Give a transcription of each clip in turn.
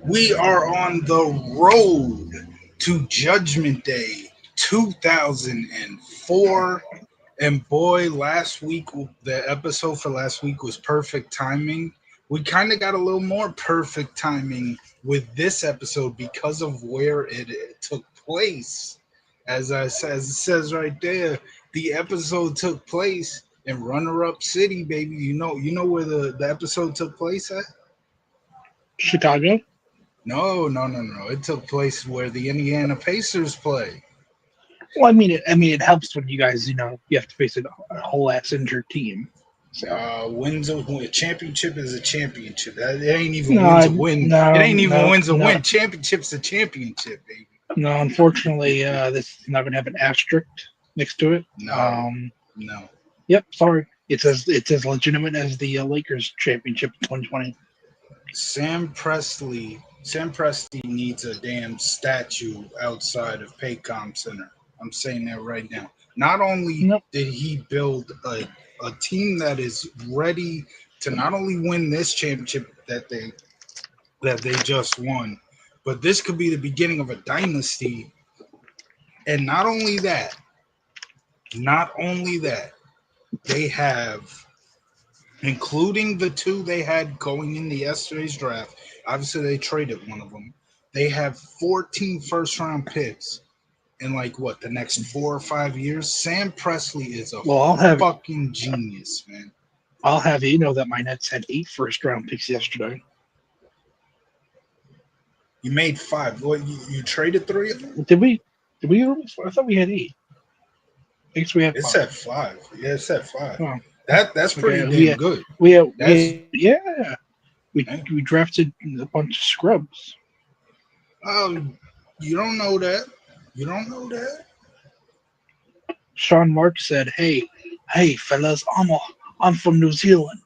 We are on the road to Judgment Day 2004. And boy, last week, the episode for last week was perfect timing. We kind of got a little more perfect timing with this episode because of where it took place. As it says right there, the episode took place in runner-up city, baby. You know where the episode took place at? Chicago? No. It took place where the Indiana Pacers play. Well, it helps when you guys, you have to face a whole ass injured team. So A championship is a championship. It ain't even no, wins a win. It no, ain't even no, wins a no, win. Championship's a championship, baby. no. Unfortunately, this is not going to have an asterisk next to it. No. Yep. Sorry. It's as legitimate as the Lakers championship in 2020. Sam Presti needs a damn statue outside of Paycom Center. I'm saying that right now. Not only Nope. did he build a team that is ready to not only win this championship that they just won, but this could be the beginning of a dynasty. And not only that, they have, including the two they had going into yesterday's draft. Obviously, they traded one of them. They have 14 first-round picks in the next 4 or 5 years. Sam Presti is a fucking genius, man. I'll have you know that my Nets had 8 first-round picks yesterday. You made 5. What, you traded 3 of them? Did we? I thought we had 8. I guess we had 5. It said 5. Yeah, it said 5. Oh. That's pretty damn good. We drafted a bunch of scrubs. You don't know that. Sean Mark said, "Hey, fellas, I'm from New Zealand.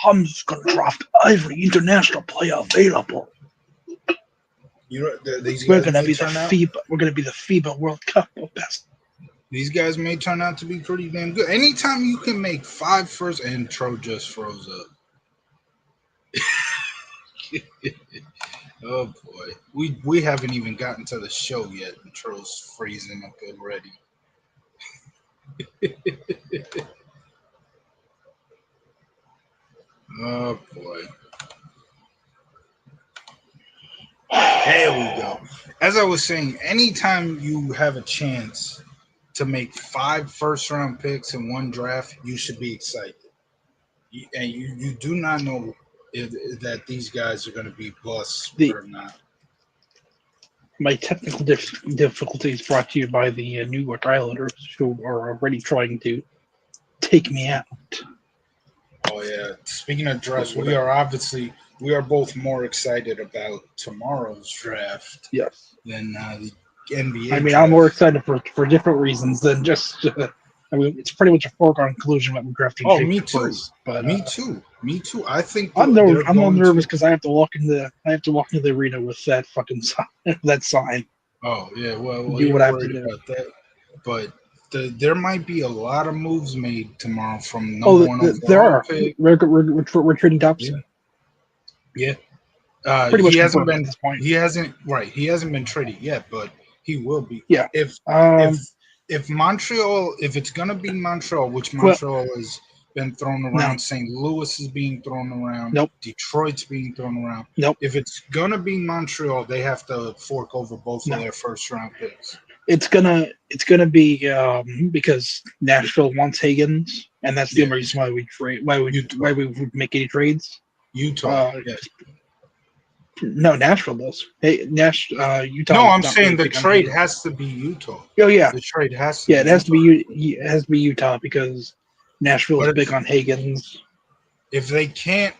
I'm just gonna draft every international player available. We're gonna be the FIBA World Cup best." These guys may turn out to be pretty damn good. Anytime you can make 5 first, and Tro just froze up. Oh boy, we haven't even gotten to the show yet, and Tro's freezing up already. Oh boy. There we go. As I was saying, anytime you have a chance to make 5 first-round picks in one draft, you should be excited. And you do not know that these guys are going to be busts or not. My technical difficulties brought to you by the New York Islanders, who are already trying to take me out. Oh yeah. Speaking of drafts, we are both more excited about tomorrow's draft. Yes. Than the NBA. I mean, I'm more excited for different reasons than just. It's pretty much a foregone conclusion that we're drafting. Oh, me too. First, but me too. I think I'm nervous because I have to walk into the arena with that fucking sign. That sign. Oh yeah, well do what I have to do about that. But there might be a lot of moves made tomorrow from number one. There are. We're trading Dobson. Yeah. Pretty much he hasn't been. At this point. He hasn't been traded yet, but he will be. Yeah. If Montreal, if it's gonna be Montreal, which Montreal has been thrown around, St. Louis is being thrown around, nope. Detroit's being thrown around. Nope. If it's gonna be Montreal, they have to fork over both of their first round picks. It's gonna be because Nashville wants Higgins, and that's the only reason why we trade. Why we would make any trades? Utah. No, Nashville does. Hey, Utah. No, I'm saying the trade has to be Utah. Oh yeah, the trade has to. Yeah, it has to be. It has to be Utah because Nashville is big on Higgins. If they can't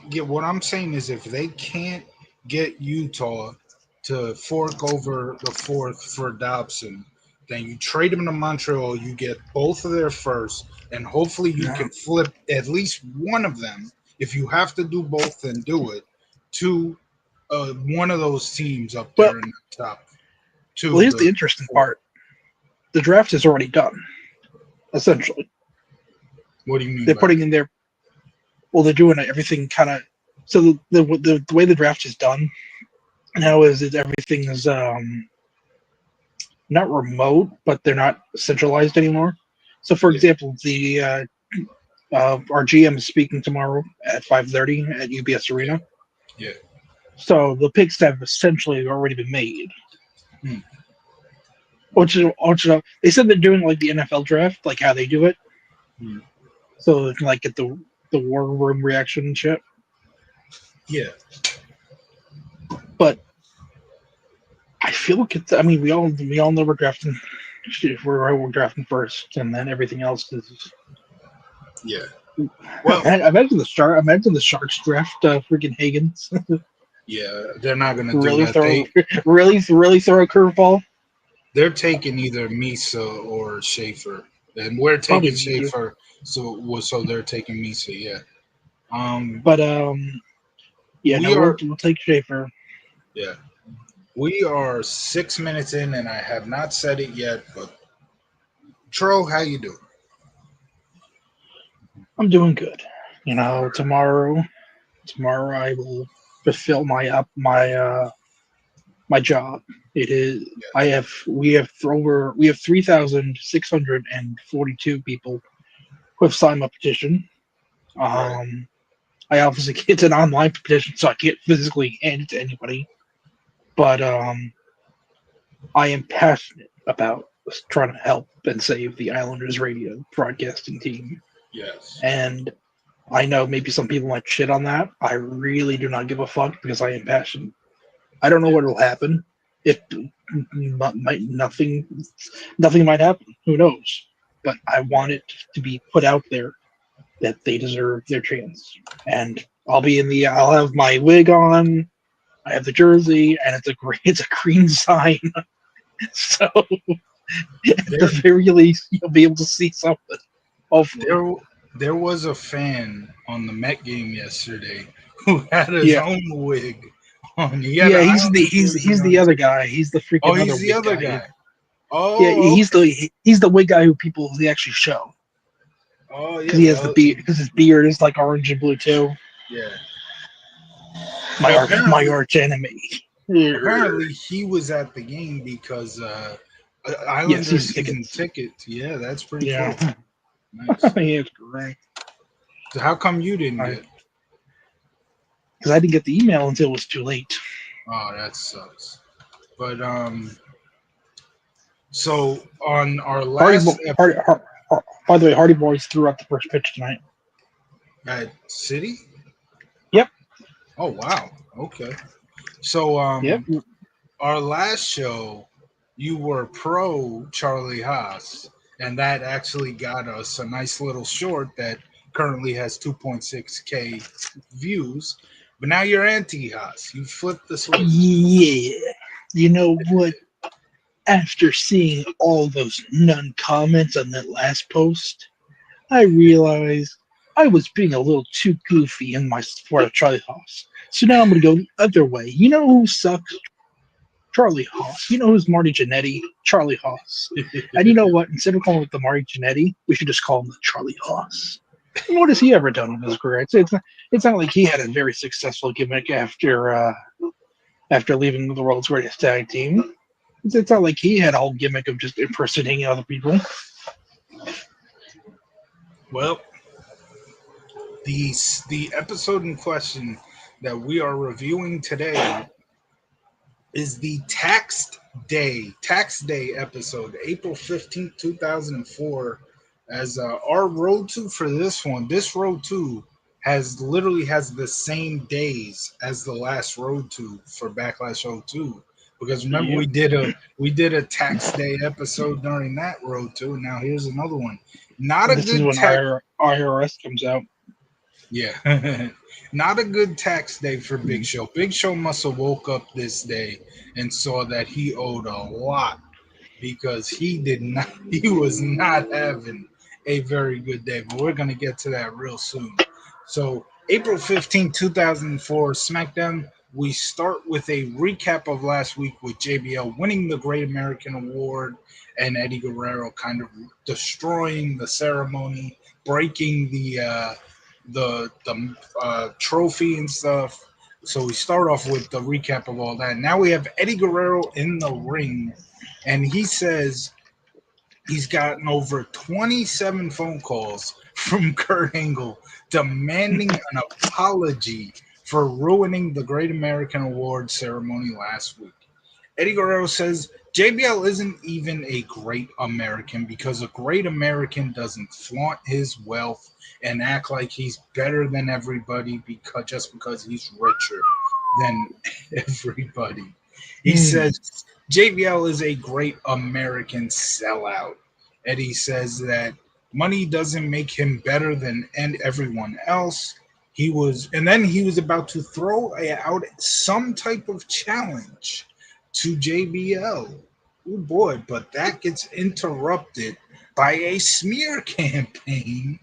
get, what I'm saying is, if they can't get Utah to fork over the fourth for Dobson, then you trade him to Montreal. You get both of their first, and hopefully you can flip at least one of them. If you have to do both, then do it. To one of those teams up there in the top two. Well, here's the interesting part. The draft is already done, essentially. What do you mean? They're putting in their. Well, they're doing everything kind of. So the way the draft is done now is that everything is not remote, but they're not centralized anymore. So, for Yeah, example, the our GM is speaking tomorrow at 5:30 at UBS Arena. yeah. So the picks have essentially already been made. Hmm. Which they said they're doing like the NFL draft, like how they do it, Hmm. so they can like get the war room reaction and shit. Yeah, But I feel like it's. I mean, we all know we're drafting. We're drafting first, and then everything else is. yeah. Well, Imagine the Sharks draft freaking Hagens. yeah, they're not gonna do really that. throw, really throw a curveball. They're taking either Misa or Schaefer, and we're Probably taking Misa. Schaefer. So they're taking Misa. Yeah. Um, But yeah, no, we are. we'll take Schaefer. Yeah, we are 6 minutes in, and I have not said it yet. But Tro, how you doing? I'm doing good. Tomorrow I will fulfill my job. It is I have we have 3,642 people who have signed my petition. Right. I obviously it's an online petition, so I can't physically hand it to anybody. But I am passionate about trying to help and save the Islanders radio broadcasting team. Yes. And I know maybe some people might shit on that. I really do not give a fuck because I am passionate. I don't know Yeah. what will happen. If might nothing might happen. Who knows? But I want it to be put out there that they deserve their chance. And I'll have my wig on. I have the jersey, and it's a green sign. So at the There, very least, you'll be able to see something. Hopefully, there, there was a fan on the Met game yesterday who had his yeah, own wig on. He had yeah. an He's the Islanders he's jersey he's the on. other guy. He's the Oh, freaking other he's the wig other guy. guy. Yeah, Oh, okay. he's the wig guy who people they actually show Oh, because yeah. he has the Well, beard because his beard is like orange and blue too. yeah. My Well, my apparently, arch enemy. apparently he was at the game because Yes, Islander he's season tickets. tickets. Yeah, that's pretty cool. Yeah, Nice. he is great. So how come you didn't Because get? I didn't get the email until it was too late. Oh, that sucks. But so on our Hardy, last Hardy, by the way, Hardy Boys threw out the first pitch tonight. at City. Yep, Oh wow. Okay. So yep. our last show, you were pro Charlie Haas, and that actually got us a nice little short that currently has 2.6K views. But now you're anti Haas. You flipped the switch. Yeah. You know what? After seeing all those nun comments on that last post, I realized I was being a little too goofy in my support of Charlie Haas. So now I'm going to go the other way. You know who sucks? Charlie Haas. You know who's Marty Jannetty? Charlie Haas. And you know what? Instead of calling it the Marty Jannetty, we should just call him the Charlie Haas. And what has he ever done in his career? It's not like he had a very successful gimmick after leaving the world's greatest tag team. It's not like he had a whole gimmick of just impersonating other people. Well, the episode in question that we are reviewing today is the tax day episode, April 15th, 2004. As our road to for this road to has the same days as the last road to for Backlash '02. Because remember Yep. we did a tax day episode during that road to, and now here's another one. Not a This is good when tax. IRS comes out. Yeah. Not a good tax day for Big Mhm. Show. Big Show must have woke up this day and saw that he owed a lot because he did not he was not having a very good day. But we're gonna get to that real soon. So April 15th, 2004, SmackDown. We start with a recap of last week with JBL winning the Great American Award and Eddie Guerrero kind of destroying the ceremony, breaking the trophy and stuff. So we start off with the recap of all that. Now we have Eddie Guerrero in the ring, and he says he's gotten over 27 phone calls from Kurt Angle demanding an apology for ruining the Great American Awards ceremony last week. Eddie Guerrero says JBL isn't even a great American because a great American doesn't flaunt his wealth and act like he's better than everybody because he's richer than everybody. He Hmm. says JBL is a great American sellout. Eddie says that money doesn't make him better than and everyone else. He was about to throw out some type of challenge to JBL. Oh boy, but that gets interrupted by a smear campaign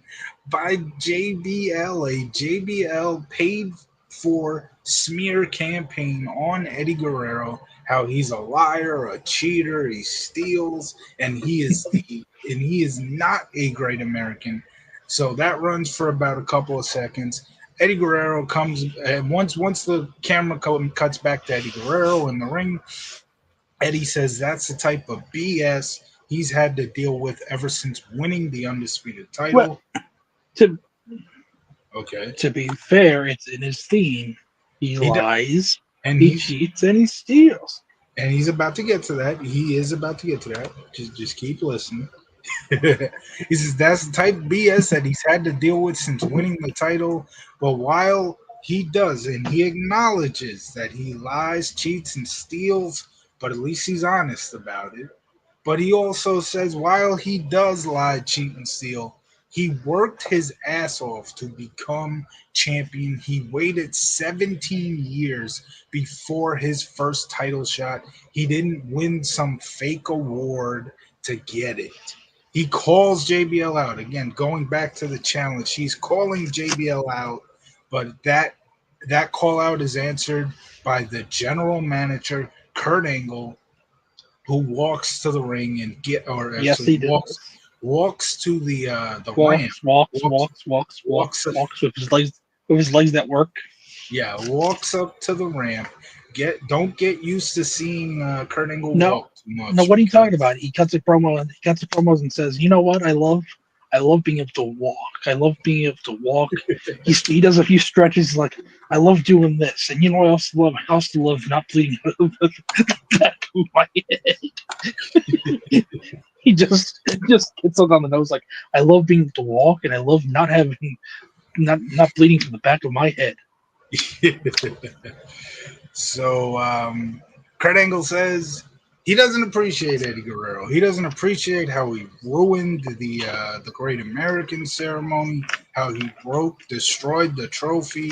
by JBL, a JBL paid for smear campaign on Eddie Guerrero, how he's a liar, a cheater, he steals, and he is not a great American. So that runs for about a couple of seconds. Eddie Guerrero comes and once the camera cuts back to Eddie Guerrero in the ring. Eddie says that's the type of BS he's had to deal with ever since winning the undisputed Well, title. to Okay, to be fair, it's in his theme. He he d- lies, and he cheats, and he steals. he's about to get to that. He is about to get to that. Just keep listening. He says that's the type of BS that he's had to deal with since winning the title. But while he does, and he acknowledges that he lies, cheats, and steals, but at least he's honest about it. But he also says while he does lie, cheat, and steal, he worked his ass off to become champion. He waited 17 years before his first title shot. He didn't win some fake award to get it. He calls JBL out. Again, going back to the challenge, he's calling JBL out, but that call out is answered by the general manager, Kurt Angle, who walks to the ring and get or Yes, actually he does. walks to the ramp, Walks, walks, walks walks, walks, walks walks, walks with his legs that work. yeah, walks up to the ramp. Don't get used to seeing Kurt Angle No, walk too no. much What are you talking because about? He cuts a promo. He cuts a promos and says, "You know what? I love being able to walk. I love being able to walk." He does a few stretches. Like I love doing this, and you know what I also love? I also love not bleeding out of the back of my head. He just gets it on the nose. Like I love being able to walk, and I love not having not bleeding from the back of my head. so Kurt Angle says he doesn't appreciate Eddie Guerrero. He doesn't appreciate how he ruined the Great American ceremony, how he destroyed the trophy,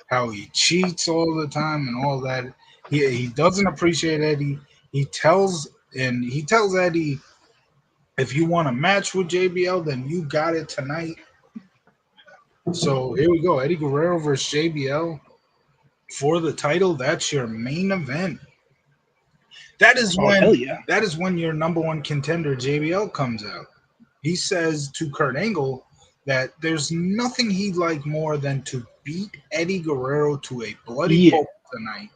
how he cheats all the time, and all that. He doesn't appreciate Eddie. He tells Eddie, if you want a match with JBL, then you got it tonight. So here we go, Eddie Guerrero versus JBL for the title. That's your main event. That is Oh hell when yeah! your number one contender JBL comes out. He says to Kurt Angle that there's nothing he'd like more than to beat Eddie Guerrero to a bloody Yeah. pulp tonight.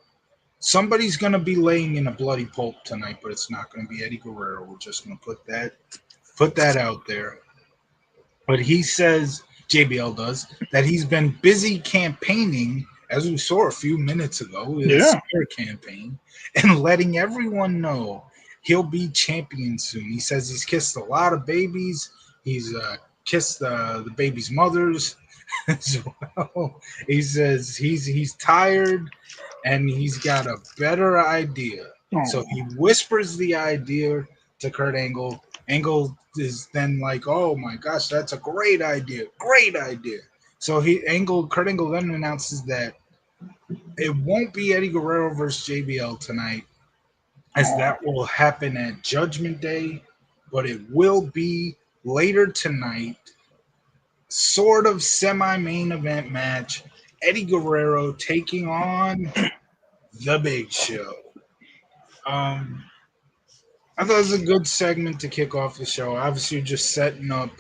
Somebody's gonna be laying in a bloody pulp tonight, but it's not gonna be Eddie Guerrero. We're just gonna put that out there. But he says, JBL does, that he's been busy campaigning, as we saw a few minutes ago, with a Yeah. smear campaign, and letting everyone know he'll be champion soon. He says he's kissed a lot of babies. He's kissed the babies' mothers as well. He says he's tired and he's got a better idea. So Oh. he whispers the idea to Kurt Angle. Angle is then like, "Oh my gosh, that's a great idea! Great idea!" So Kurt Angle then announces that it won't be Eddie Guerrero versus JBL tonight, as Oh. that will happen at Judgment Day, but it will be later tonight, sort of semi main event match. Eddie Guerrero taking on the Big Show. Um, I thought it was a good segment to kick off the show. Obviously, you're just setting up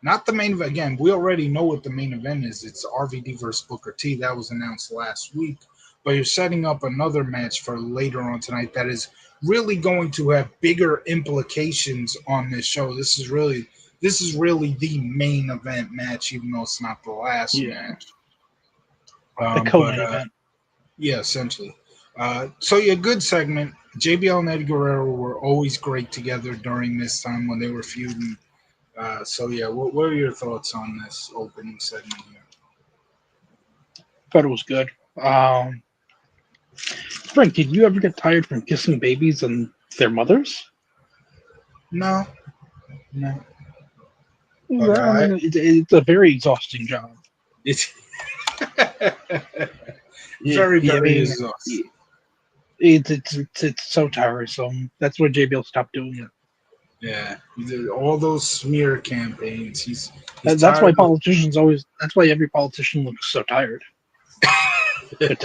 Not the main event. Again, we already know what the main event is. It's RVD versus Booker T. That was announced last week. But you're setting up another match for later on tonight that is really going to have bigger implications on this show. This is really the main event match, even though it's not the last Yeah, match. the But co-main event. yeah, essentially. So yeah, good segment. JBL and Eddie Guerrero were always great together during this time when they were feuding. So yeah, what are your thoughts on this opening segment here? Thought it was good. Frank, did you ever get tired from kissing babies and their mothers? No, no, but I mean, it's a very exhausting job. it's Yeah, very, I very mean, exhausting. it's so tiresome. That's why JBL stopped doing it. Yeah, he did all those smear campaigns. He's That's why tired of. politicians always. That's why every politician looks so tired. But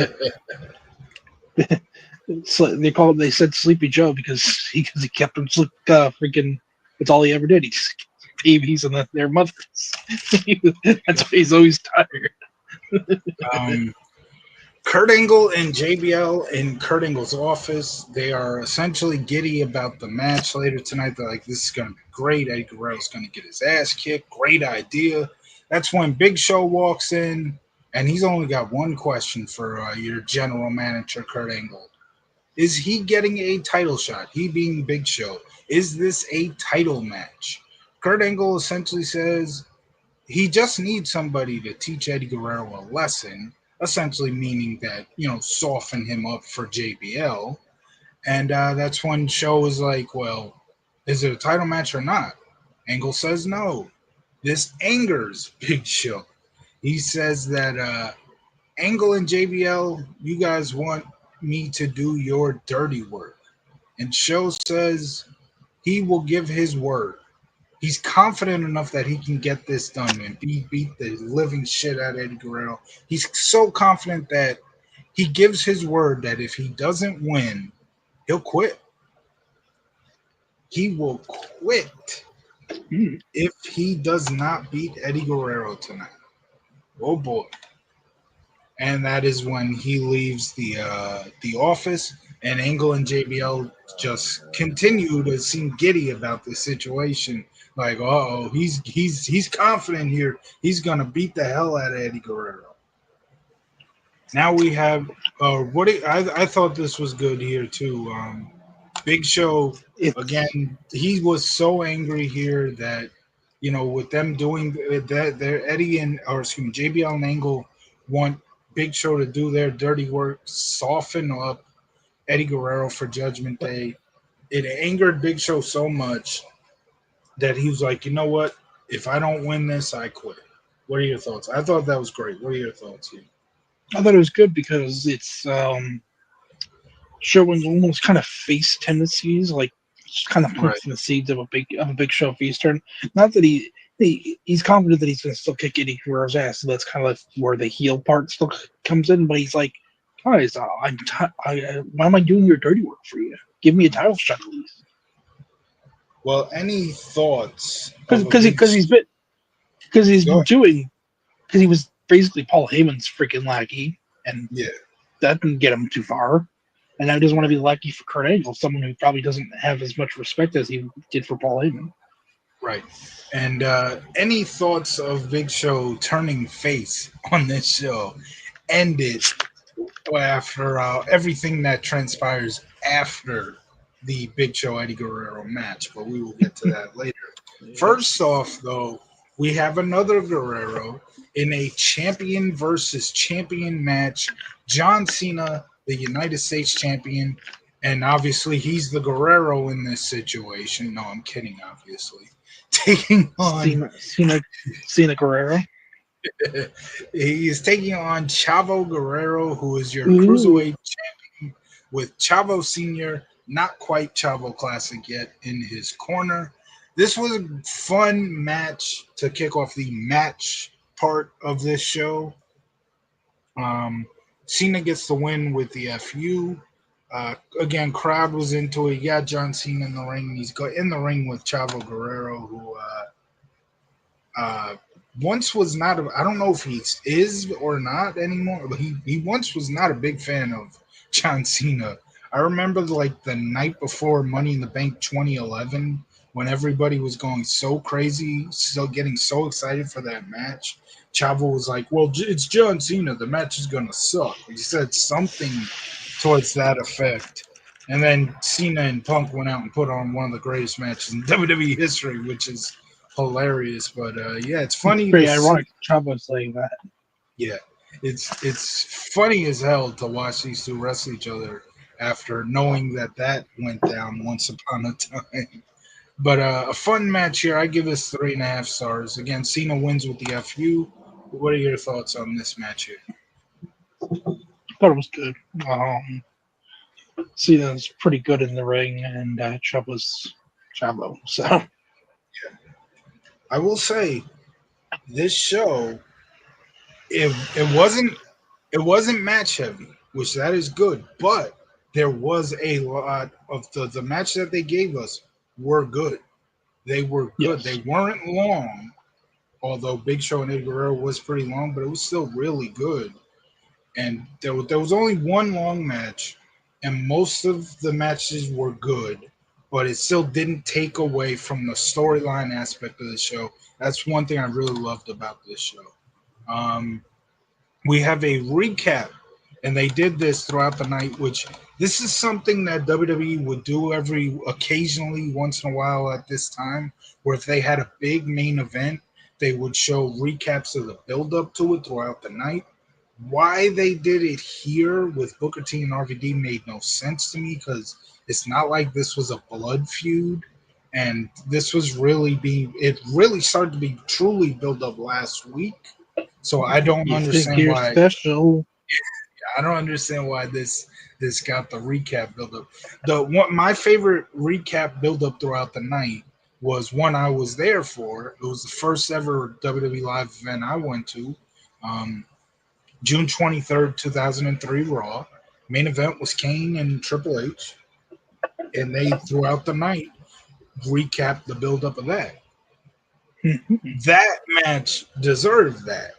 they call him. They said Sleepy Joe because he kept them sleep. Freaking. That's all he ever did. He just kissed babies and their mothers. That's why he's always tired. um, Kurt Angle and JBL in Kurt Angle's office. They are essentially giddy about the match later tonight. They're like, "This is going to be great. Eddie Guerrero's going to get his ass kicked. Great idea." That's when Big Show walks in, and he's only got one question for your general manager, Kurt Angle. Is he getting a title shot? He being Big Show. Is this a title match? Kurt Angle essentially says he just needs somebody to teach Eddie Guerrero a lesson, essentially meaning that, soften him up for JBL. And that's when Show is like, well, is it a title match or not? Angle says no. This angers Big Show. He says that Angle and JBL, you guys want me to do your dirty work. And Show says he will give his word. He's confident enough that he can get this done and beat the living shit out of Eddie Guerrero. He's so confident that he gives his word that if he doesn't win, he'll quit. He will quit Hmm. if he does not beat Eddie Guerrero tonight. Oh boy. And that is when he leaves the office, and Angle and JBL just continue to seem giddy about the situation. Like, oh, he's confident here. He's gonna beat the hell out of Eddie Guerrero. Now we have I thought this was good here too. Big Show It's again. He was so angry here that with them doing that, they're Eddie and or excuse me, JBL and Angle want Big Show to do their dirty work, soften up Eddie Guerrero for Judgment Day. It angered Big Show so much that he was like, you know what? If I don't win this, I quit. What are your thoughts? I thought that was great. What are your thoughts here? I thought it was good because it's showing almost kind of face tendencies, like just kind of Right. planting the seeds of a big show face turn. Not that he's confident that he's going to still kick Eddie Guerrero's ass, so that's kind of like where the heel part still comes in. But he's like, guys, why am I doing your dirty work for you? Give me a title shot at least. Well, any thoughts of a Because big he's go been ahead. doing because he was basically Paul Heyman's freaking lackey, and Yeah, that didn't get him too far. And now he doesn't want to be lucky for Kurt Angle, someone who probably doesn't have as much respect as he did for Paul Heyman. right. And any thoughts of Big Show turning face on this show? End it after everything that transpires after the Big Show Eddie Guerrero match, but we will get to that later. First off, though, we have another Guerrero in a champion versus champion match. John Cena, the United States champion, and obviously he's the Guerrero in this situation. No, I'm kidding, obviously. Taking on, Cena Guerrero. he is taking on Chavo Guerrero, who is your Ooh. cruiserweight champion, with Chavo Senior, not quite Chavo Classic yet, in his corner. This was a fun match to kick off the match part of this show. Um, Cena gets the win with the FU. Again, crowd was into it. Yeah, John Cena in the ring. He's in the ring with Chavo Guerrero, who uh, once was not. I don't know if he is or not anymore, but he once was not a big fan of John Cena. I remember like the night before Money in the Bank 2011 when everybody was going so crazy, still getting so excited for that match. Chavo was like, "Well, it's John Cena. The match is gonna suck." He said something towards that effect. And then Cena and Punk went out and put on one of the greatest matches in WWE history, which is hilarious. But yeah, it's It's funny to pretty see. ironic Chavo saying that. Yeah, it's funny as hell to watch these two wrestle each other after knowing that that went down once upon a time. But a fun match here. I give this 3.5 stars. Again, Cena wins with the FU. What are your thoughts on this match here? Thought it was good. Cena's pretty good in the ring, and Chavo's Chavo. So I will say this show it wasn't match heavy, which that is good, but there was a lot of the match that they gave us were good. They were good. They yes, weren't long, although Big Show and Eddie Guerrero was pretty long, but it was still really good. And there was only one long match, and most of the matches were good, but it still didn't take away from the storyline aspect of the show. That's one thing I really loved about this show. Um, we have a recap, and they did this throughout the night, which this is something that WWE would do every occasionally once in a while at this time, where if they had a big main event, they would show recaps of the build up to it throughout the night. Why they did it here with Booker T and RVD made no sense to me because it's not like this was a blood feud. And this was it really started to be truly built up last week. So you think you're special? I don't understand why this got the recap build up. The one my favorite recap build up throughout the night was one I was there for. It was the first ever WWE live event I went to. Um, June 23rd, 2003 Raw. Main event was Kane and Triple H. And they throughout the night recapped the build up of that. That match deserved that.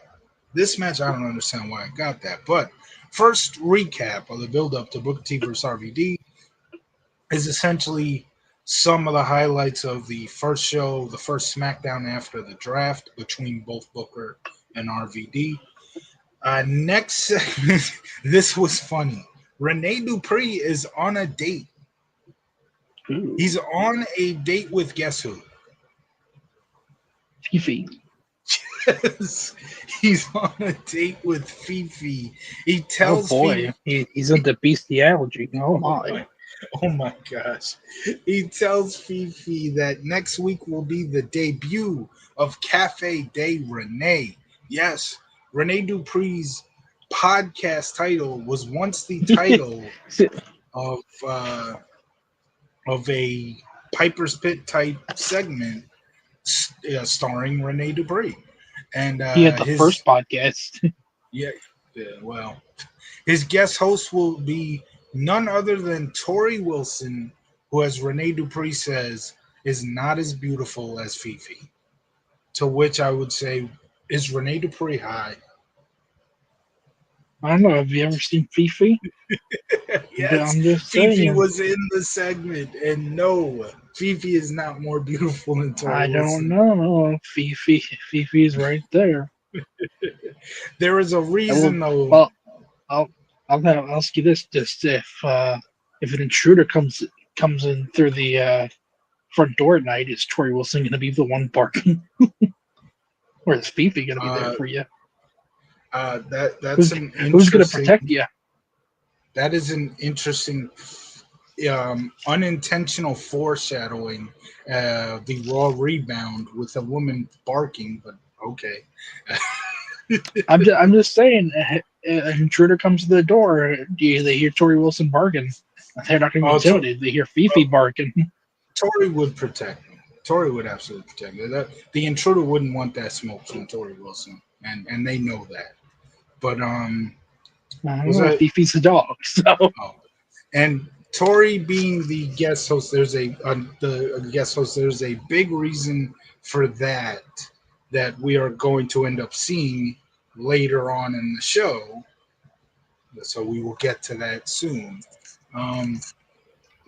This match, I don't understand why I got that. But first recap of the build up to Booker T vs RVD is essentially some of the highlights of the first show, the first SmackDown after the draft between both Booker and RVD. Next segment, this was funny. Rene Dupree is on a date. Ooh, He's on a date with guess who? Fifi. He's on a date with Fifi. He Oh tells boy, Fifi, he's into bestiality. Oh oh my. my, oh my gosh. He tells Fifi that next week will be the debut of Cafe de Rene. Yes, Rene Dupree's podcast title was once the title of uh, of a Piper's Pit type segment starring Rene Dupree. And He had the his first podcast. yeah, yeah, well, his guest host will be none other than Tori Wilson, who, as Rene Dupree says, is not as beautiful as Fifi. To which I would say, is Rene Dupree high? I don't know. Have you ever seen Fifi? Yes, I'm just Fifi saying. was in the segment, and no, Fifi is not more beautiful than Tori I don't Wilson. know. Fifi's right there. There is a I will. reason, though. Well, I'll ask you this: just if an intruder comes in through the front door at night, is Tori Wilson going to be the one barking, or is Fifi going to be there Uh, for you? that's an Who's going to interesting. protect you? That is an interesting, unintentional foreshadowing. The Raw rebound with a woman barking, but okay. I'm just saying, an intruder comes to the door. They hear Tori Wilson barking. They're not going to be Oh, intimidated. They hear Fifi barking. Tori would protect me. Tori would absolutely protect me. The intruder wouldn't want that smoke from Tori Wilson, and they know that. But I don't was know. that? Fifi's a dog, so Oh, and Tori being the guest host, the guest host. There's a big reason for that. that we are going to end up seeing later on in the show. So we will get to that soon. Um,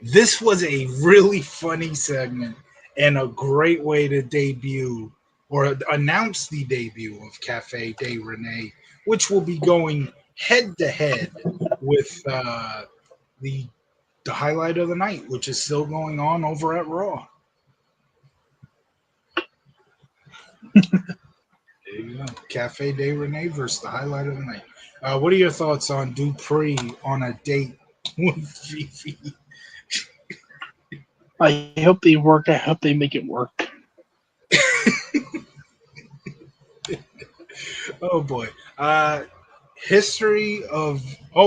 this was a really funny segment and a great way to debut or announce the debut of Cafe de Rene, which will be going head to head with the the highlight of the night, which is still going on over at Raw. There you go. Cafe de Rene versus the highlight of the night. What are your thoughts on Dupree on a date with Fifi? I hope they work. I hope they make it work. Oh boy. History of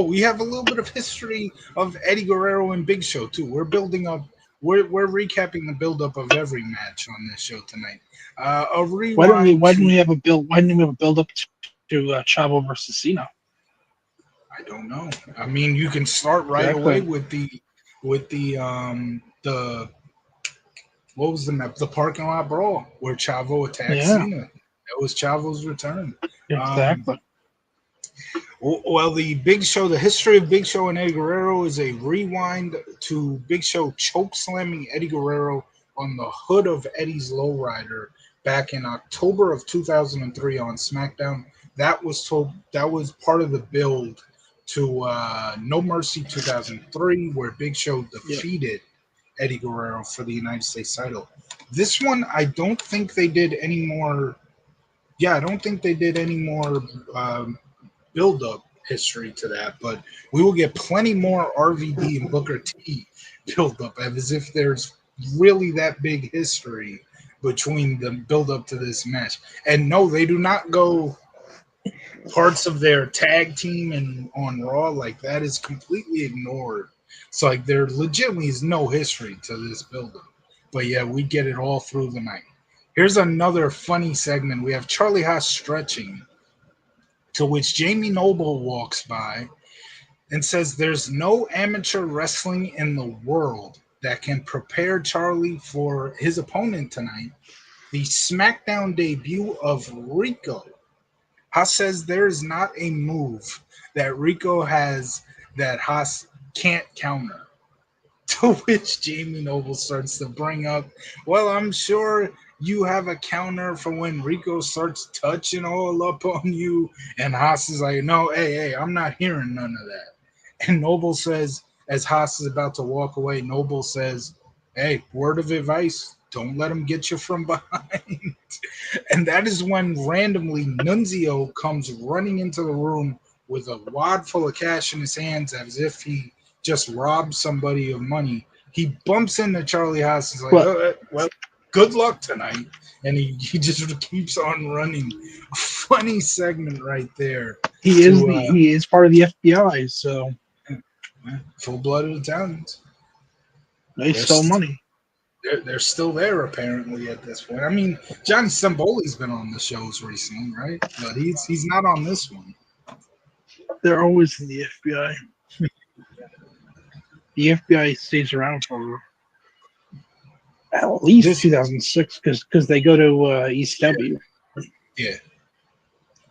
we have a little bit of history of Eddie Guerrero and Big Show too. We're building up. We're recapping the buildup of every match on this show tonight. A Why don't we? rewind Why don't to we have a build? Why didn't we have a build up to Chavo versus Cena? I don't know. I mean, you can start right away Exactly. with the what was the map? The parking lot brawl where Chavo attacked Yeah. Cena. That was Chavo's return. Um, Exactly. well, the Big Show, the history of Big Show and Eddie Guerrero is a rewind to Big Show choke slamming Eddie Guerrero on the hood of Eddie's lowrider back in October of 2003 on SmackDown. That was part of the build to No Mercy 2003, where Big Show Yep. defeated Eddie Guerrero for the United States title. This one, I don't think they did any more. Yeah, I don't think they did any more build up history to that, but we will get plenty more RVD and Booker T build up as if there's really that big history between the build up to this match. And no, they do not go parts of their tag team and on Raw like that is completely ignored. So like there legitimately is no history to this build up. But yeah, we get it all through the night. Here's another funny segment. We have Charlie Haas stretching, to which Jamie Noble walks by and says there's no amateur wrestling in the world that can prepare Charlie for his opponent tonight, the SmackDown debut of Rico. Haas says there is not a move that Rico has that Haas can't counter. To which Jamie Noble starts to bring up, well, I'm sure you have a counter for when Rico starts touching all up on you. And Haas is like, no, hey, I'm not hearing none of that. And Noble says, as Haas is about to walk away, Noble says, hey, word of advice, don't let him get you from behind. And that is when randomly Nunzio comes running into the room with a wad full of cash in his hands as if he just robbed somebody of money. He bumps into Charlie Haas. He's like, Well, well, good luck tonight. And he just keeps on running. Funny segment right there. he is part of the FBI, so Full-blooded Italians. they They're, stole money. they're still there apparently at this point. I mean, Johnny Stamboli's been on the shows recently, right? But he's not on this one. They're always in the FBI. The FBI stays around for at least This 2006 because they go to East yeah, W. yeah.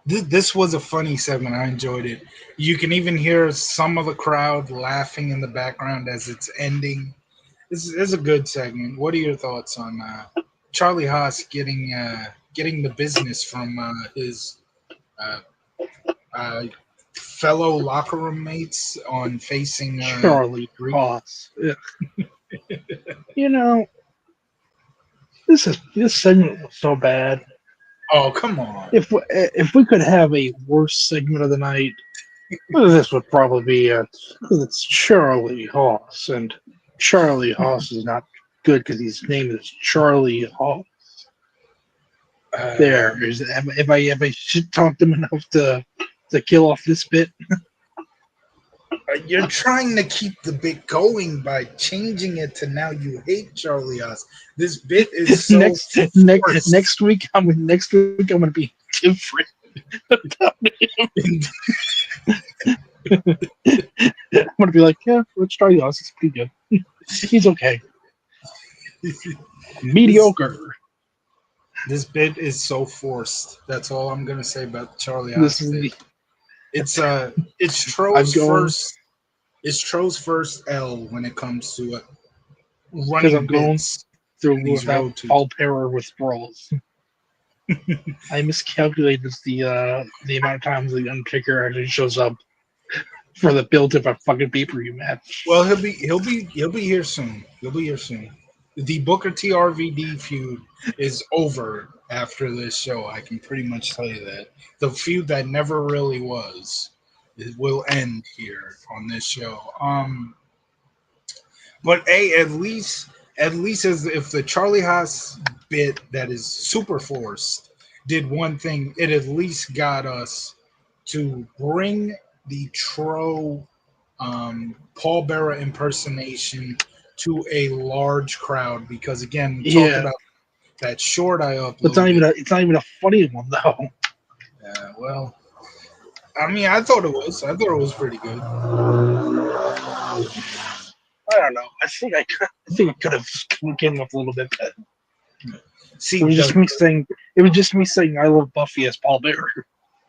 This was a funny segment. I enjoyed it. You can even hear some of the crowd laughing in the background as it's ending. This is a good segment. What are your thoughts on Charlie Haas getting the business from his uh, uh, fellow locker room mates on facing Charlie Rico? Haas. You know, this segment was so bad. Oh, come on. If we could have a worse segment of the night, well, this would probably be it's Charlie Haas, and Charlie Haas is not good because his name is Charlie Haas. There is have I shit talked him enough to kill off this bit. You're trying to keep the bit going by changing it to now you hate Charlie Haas. This bit is so forced. next week I'm gonna be different. I'm gonna be like, yeah, let's try Haas. It's pretty good. He's okay. Mediocre. This bit is so forced. That's all I'm gonna say about the Charlie This Haas is bit. the It's I'm Tro's going first. It's Tro's first L when it comes to because running I'm going bits through in these without road to. Paul Bearer withdrawals. I miscalculated the amount of times the Undertaker actually shows up for the build of a fucking pay-per-view match. Well, he'll be here soon. He'll be here soon. The Booker T RVD feud is over after this show. I can pretty much tell you that the feud that never really was, it will end here on this show. But at least as if the Charlie Haas bit that is super forced did one thing, it at least got us to bring the Tro Paul Bearer impersonation to a large crowd because again, talk Yeah, about that short I but uploaded. it's not even a funny one though. Well, I mean, I thought it was. I thought it was pretty good. I don't know. I think it could have came up a little bit better. It See, was just me saying. It was just me saying I love Buffy as Paul Bearer.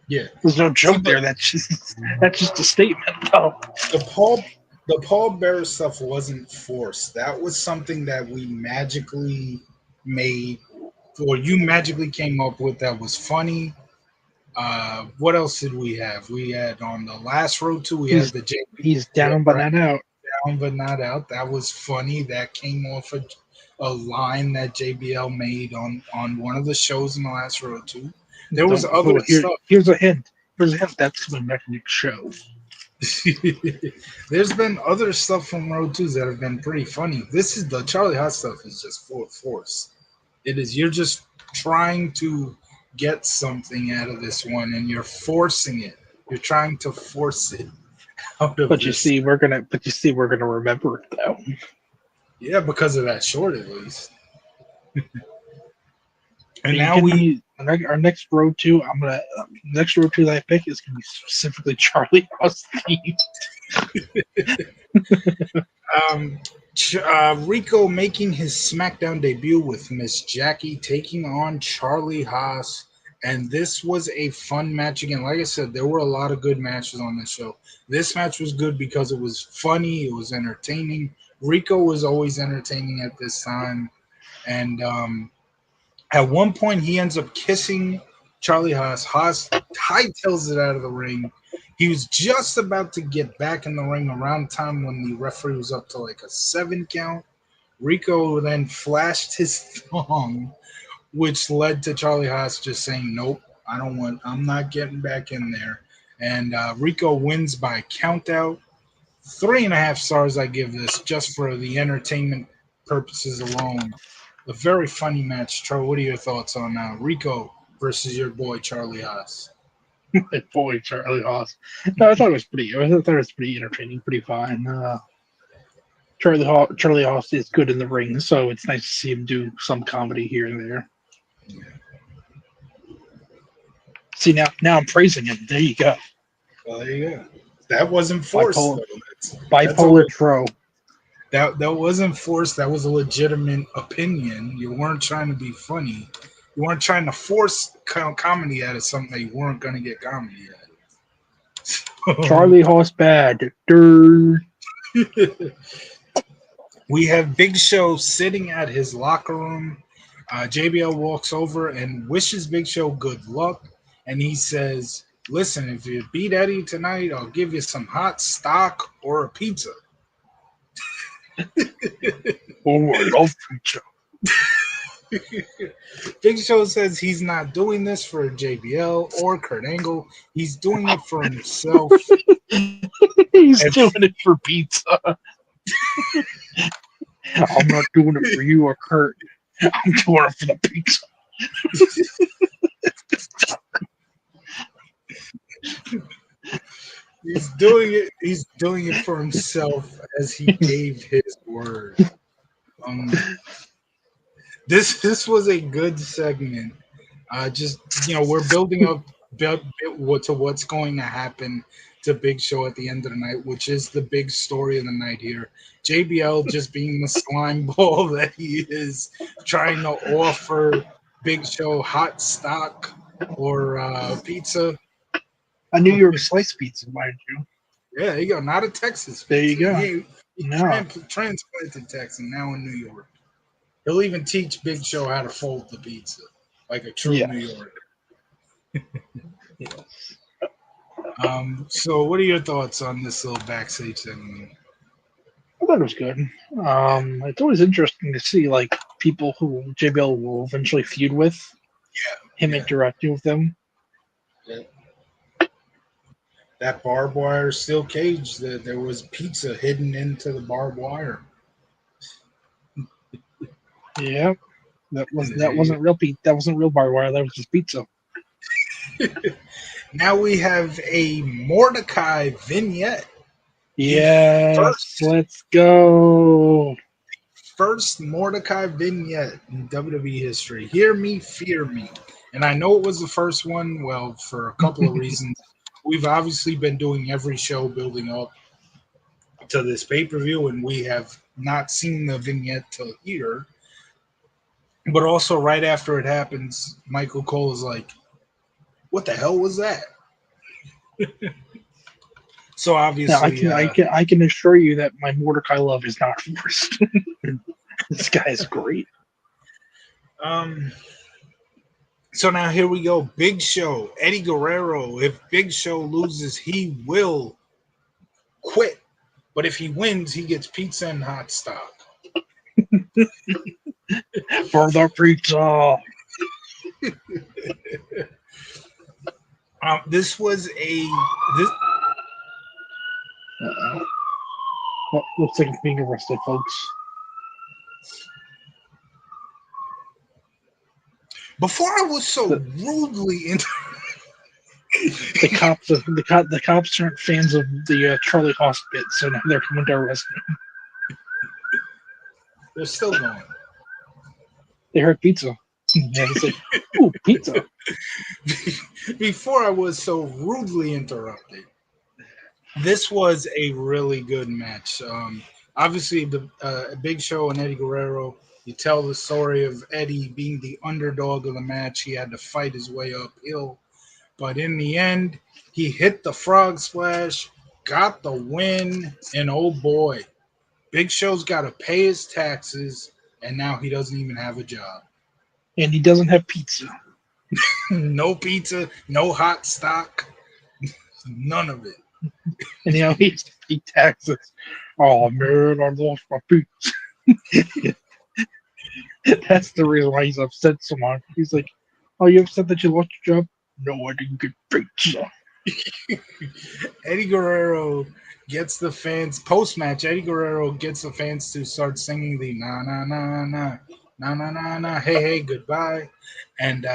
yeah. There's no See, joke but there. That's just a statement, though. the Paul the Paul Bearer stuff wasn't forced. That was something that we magically made, or you magically came up with that was funny. What else did we have? We had on the last road two. We had He's the J he's the down but not out. down but not out. That was funny. That came off a line that JBL made on one of the shows in the last road two. There was Don't other stuff. here's a hint. Here's a hint. That's coming back next show. There's been other stuff from Road 2s that have been pretty funny. This is the Charlie Hot stuff is just full force. It is you're just trying to get something out of this one and you're forcing it. You're trying to force it out of But you this. see, we're gonna remember it though. Yeah, because of that short at least. And You now can we be our next road to. I'm gonna next road to that I pick is gonna be specifically Charlie House um Rico making his SmackDown debut with Miss Jackie taking on Charlie Haas. And this was a fun match again. Like I said, there were a lot of good matches on this show. This match was good because it was funny, it was entertaining. Rico was always entertaining at this time. And at one point, he ends up kissing Charlie Haas. Haas hightails it out of the ring. He was just about to get back in the ring around the time when the referee was up to like a 7 count. Rico then flashed his thong, which led to Charlie Haas just saying, "Nope, I'm not getting back in there." And Rico wins by countout. 3.5 stars I give this just for the entertainment purposes alone. A very funny match. Troy, what are your thoughts on Rico versus your boy Charlie Haas? My boy Charlie Haas. No, I thought it was pretty. I thought it was pretty entertaining, pretty fine. Charlie Haas is good in the ring, so it's nice to see him do some comedy here and there. See now I'm praising him. There you go. Well, there you go. That wasn't forced. Bipolar, That's bipolar Tro. that wasn't forced. That was a legitimate opinion. You weren't trying to be funny. You weren't trying to force comedy out of something that you weren't going to get comedy out of. Charlie Haas bad. Durr. We have Big Show sitting at his locker room. JBL walks over and wishes Big Show good luck. And he says, "Listen, if you beat Eddie tonight, I'll give you some hot stock or a pizza." Oh, I love pizza. Big Show says he's not doing this for JBL or Kurt Angle. He's doing it for himself. He's doing it for pizza. I'm not doing it for you or Kurt. I'm doing it for the pizza. He's doing it for himself as he gave his word. This was a good segment. Just we're building up to what's going to happen to Big Show at the end of the night, which is the big story of the night here. JBL just being the slime ball that he is, trying to offer Big Show hot stock or pizza. A New York slice pizza, mind you. Yeah, there you go. Not a Texas There you pizza. go. He No. transplanted Texas, now in New York. He'll even teach Big Show how to fold the pizza like a true New Yes. Yorker. Yes. So, what are your thoughts on this little backstage segment? I thought it was good. It's always interesting to see like people who JBL will eventually feud with, him Yeah, interacting with them. yeah. That barbed wire steel cage. There was pizza hidden into the barbed wire. Yeah, that And was there that you wasn't real that wasn't real barbed wire. That was just pizza. Now we have a Mordecai vignette. The Yes, first let's go. first Mordecai vignette in WWE history. Hear me, fear me. And I know it was the first one, well, for a couple of reasons. We've obviously been doing every show building up to this pay per view, and we have not seen the vignette till here. But also, right after it happens, Michael Cole is like, "What the hell was that?" So Now obviously, I can assure you that my Mordecai love is not forced. This guy is great. um, so now here we go. Big Show, Eddie Guerrero. If Big Show loses, he will quit. But if he wins, he gets pizza and hot stock. For the pizza. This was a this Uh-oh. Oh, looks like he's being arrested, folks. before I was so The, rudely into. the cops aren't fans of the Charlie Haas bit, so now they're coming to arrest him. They're still going. They heard pizza. Yeah, they said, "Ooh, pizza." Before I was so rudely interrupted. This was a really good match. Obviously, the Big Show and Eddie Guerrero. You tell the story of Eddie being the underdog of the match. He had to fight his way uphill, but in the end, he hit the frog splash, got the win, and oh boy, Big Show's got to pay his taxes, and now he doesn't even have a job. And he doesn't have pizza. No pizza, no hot stock, none of it. And you know, he taxes. Oh man, I lost my pizza. That's the reason why he's upset so much. He's like, "Oh, you upset that you lost your job?" No, I didn't get pizza. Eddie Guerrero gets the fans post match. Eddie Guerrero gets the fans to start singing the na na na na na na na na hey hey goodbye, and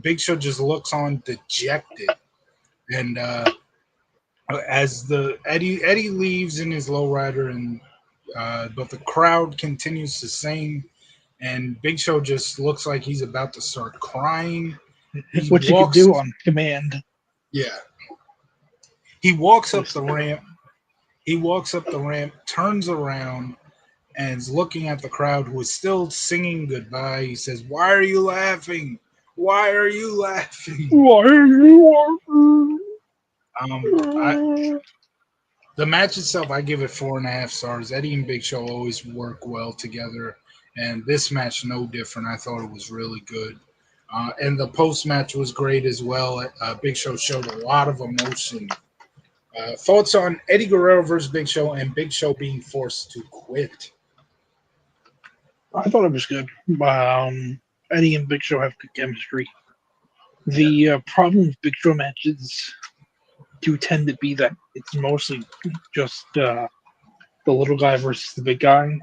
Big Show just looks on dejected. And as the Eddie leaves in his lowrider, and but the crowd continues to sing, and Big Show just looks like he's about to start crying. He What you can walks, do on command. yeah, he walks up Yes, the ramp. He walks up the ramp, turns around, and is looking at the crowd who is still singing goodbye. He says, "Why are you laughing? Why are you laughing?" Why are you I, laughing? the match itself, I give it 4.5 stars. Eddie and Big Show always work well together, and this match no different. I thought it was really good, and the post match was great as well. Big Show showed a lot of emotion. Thoughts on Eddie Guerrero versus Big Show and Big Show being forced to quit? I thought it was good. Eddie and Big Show have good chemistry. Yeah, The problem with Big Show matches do tend to be that it's mostly just the little guy versus the big guy,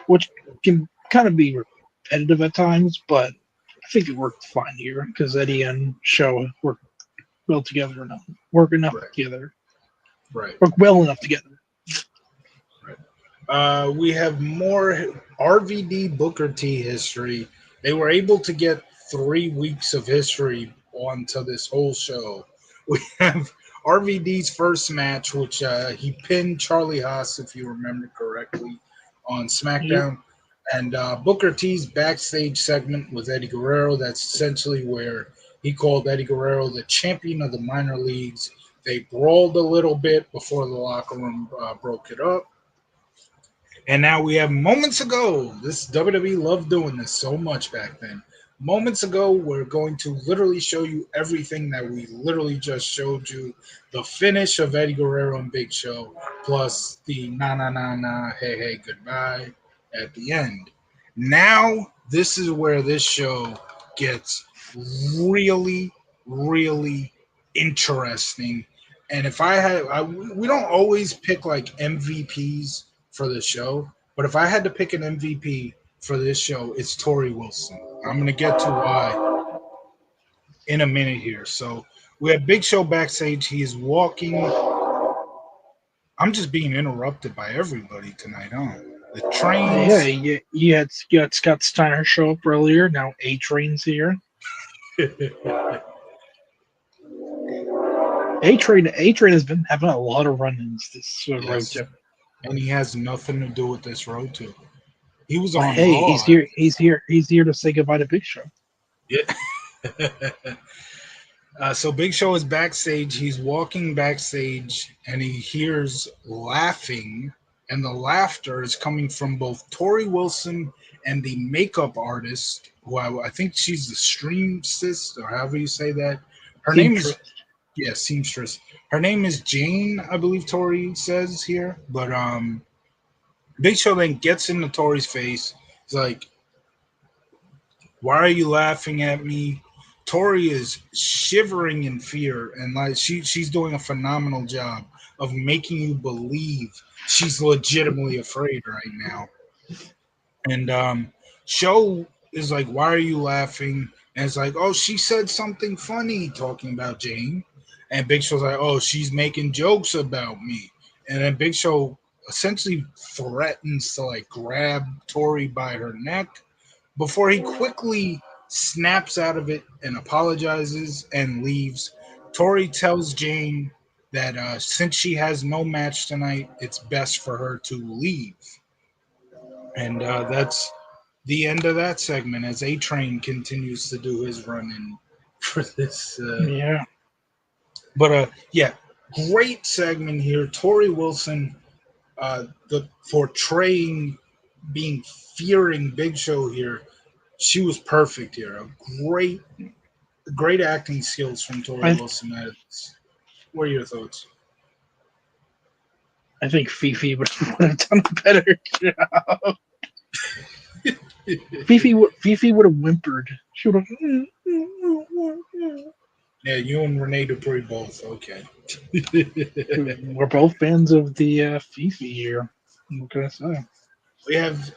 which can kind of be repetitive at times, but I think it worked fine here because Eddie and Show work well together enough, work enough right, together, right. work well enough together. We have more RVD Booker T history. They were able to get 3 weeks of history onto this whole show. We have RVD's first match, which he pinned Charlie Haas, if you remember correctly, on Yep. SmackDown. And Booker T's backstage segment with Eddie Guerrero, that's essentially where he called Eddie Guerrero the champion of the minor leagues. They brawled a little bit before the locker room broke it up. And now we have moments ago. This WWE loved doing this so much back then. Moments ago, we're going to literally show you everything that we literally just showed you. The finish of Eddie Guerrero and Big Show, plus the na na na na, hey hey goodbye at the end. Now, this is where this show gets really, really interesting. And if we don't always pick like MVPs for the show. But if I had to pick an MVP for this show, it's Tori Wilson. I'm going to get to why in a minute here. So we have Big Show backstage. He is walking. I'm just being interrupted by everybody tonight, huh? The Yeah, trains. you had Scott Steiner show up earlier. Now A Train's here. A Train has been having a lot of run-ins this road Yes. to. And he has nothing to do with this road to. He was But on hey, Raw. He's here to say goodbye to Big Show. Yeah. So Big Show is backstage. He's walking backstage and he hears laughing, and the laughter is coming from both Tori Wilson and the makeup artist, who I think she's the streamsist or however you say that. Her name is seamstress. Her name is Jane, I believe Tori says here. But Big Show then gets into Tori's face. He's like, "Why are you laughing at me?" Tori is shivering in fear, and like she's doing a phenomenal job of making you believe she's legitimately afraid right now. And Show is like, "Why are you laughing?" And it's like, "Oh, she said something funny talking about Jane." And Big Show's like, "Oh, she's making jokes about me." And then Big Show essentially threatens to like grab Tori by her neck before he quickly snaps out of it and apologizes and leaves. Tori tells Jane that since she has no match tonight, it's best for her to leave. And that's the end of that segment as A Train continues to do his run in for this. Yeah. But yeah, great segment here. Tori Wilson, the portraying being fearing Big Show here. She was perfect here. Great acting skills from Tori I Wilson. What are your thoughts? I think Fifi would have done a better job. Fifi would have whimpered. She would have. Yeah, you and Renee Dupree both. Okay. We're both fans of the Fifi here. What can I say? We have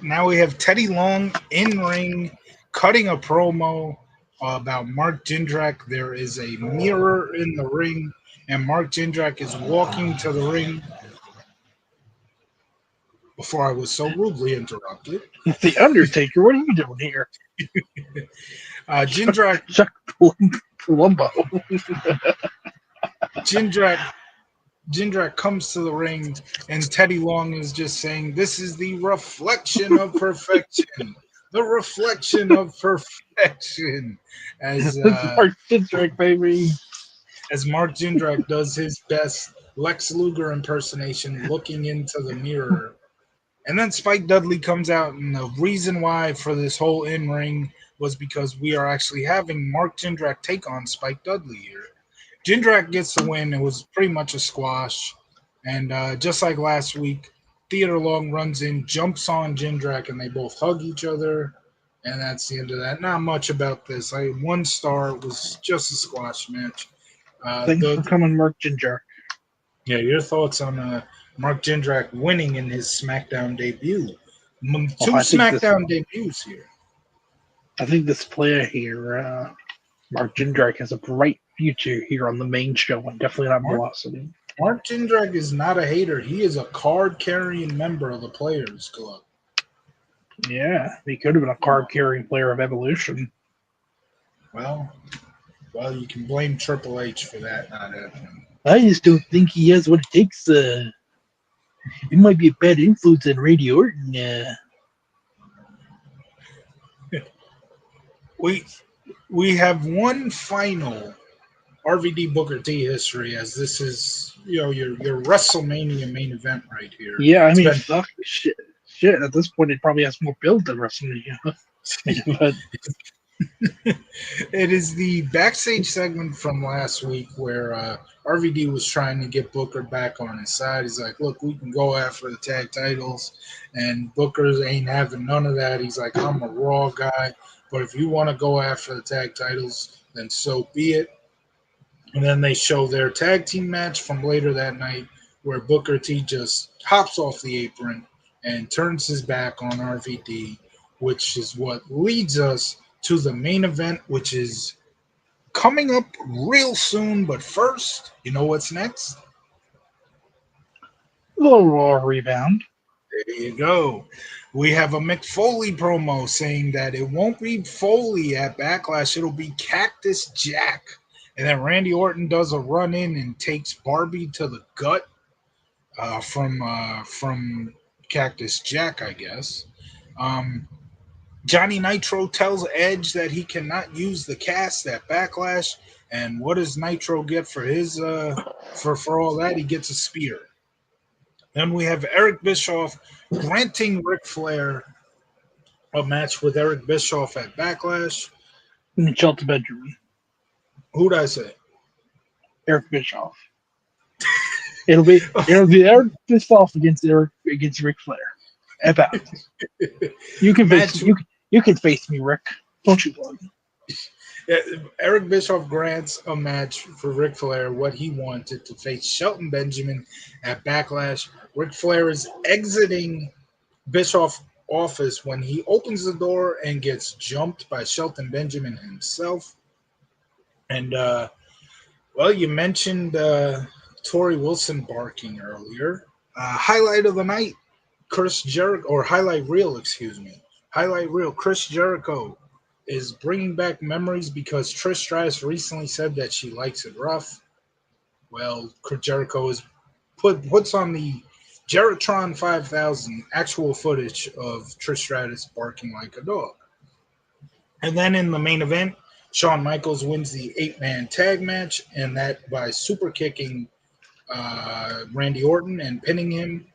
now we have Teddy Long in ring cutting a promo about Mark Jindrak. There is a mirror in the ring, and Mark Jindrak is walking to the ring before I was so rudely interrupted. The Undertaker, what are you doing here? Jindrak Chuck Palumbo. Jindrak comes to the ring, and Teddy Long is just saying, "This is the reflection of perfection, the reflection of perfection." As Mark Jindrak, baby. as Mark Jindrak does his best Lex Luger impersonation, looking into the mirror. And then Spike Dudley comes out, and the reason why for this whole in ring was because we are actually having Mark Jindrak take on Spike Dudley here. Jindrak gets the win. It was pretty much a squash. And just like last week, Theodore Long runs in, jumps on Jindrak, and they both hug each other. And that's the end of that. Not much about this. 1 star. It was just a squash match. Thanks for coming, Mark Jindrak. Yeah, your thoughts on Mark Jindrak winning in his SmackDown debut? Two SmackDown debuts here. I think this player here, Mark Jindrak, has a bright future here on the main show and definitely not Velocity. Mark Jindrak is not a hater. He is a card-carrying member of the Players Club. Yeah, he could have been a card-carrying player of Evolution. Well, you can blame Triple H for that not happening. I just don't think he has what it takes. He might be a bad influence on Randy Orton. we we have one final RVD Booker T history, as this is your WrestleMania main event right here. Yeah, I It's mean, been fuck, shit. At this point, it probably has more build than WrestleMania. But it is the backstage segment from last week where RVD was trying to get Booker back on his side. He's like, "Look, we can go after the tag titles," and Booker ain't having none of that. He's like, "I'm a Raw guy, but if you want to go after the tag titles, then so be it." And then they show their tag team match from later that night where Booker T just hops off the apron and turns his back on RVD, which is what leads us to the main event, which is coming up real soon. But first, you know what's next? little Raw rebound. There you go. We have a Mick Foley promo saying that it won't be Foley at Backlash, it'll be Cactus Jack. And then Randy Orton does a run in and takes Barbie to the gut from Cactus Jack, I guess. Um, Johnny Nitro tells Edge that he cannot use the cast at Backlash, and what does Nitro get for his for all that? He gets a spear. Then we have Eric Bischoff granting Ric Flair a match with Eric Bischoff at Backlash. And Shelton Benjamin, Who'd I say? Eric Bischoff. It'll be Eric Bischoff against Ric Flair. About you can face you can face me, Rick. Don't you worry. Eric Bischoff grants a match for Ric Flair, what he wanted, to face Shelton Benjamin at Backlash. Ric Flair is exiting Bischoff's office when he opens the door and gets jumped by Shelton Benjamin himself. And, well, you mentioned Tori Wilson barking earlier. Highlight of the night, Chris Jericho, or highlight reel, excuse me. Highlight reel, Chris Jericho is bringing back memories because Trish Stratus recently said that she likes it rough. Well, Chris Jericho is puts on the Jeritron 5000 actual footage of Trish Stratus barking like a dog. And then in the main event, Shawn Michaels wins the 8-man tag match, and that by super kicking Randy Orton and pinning him.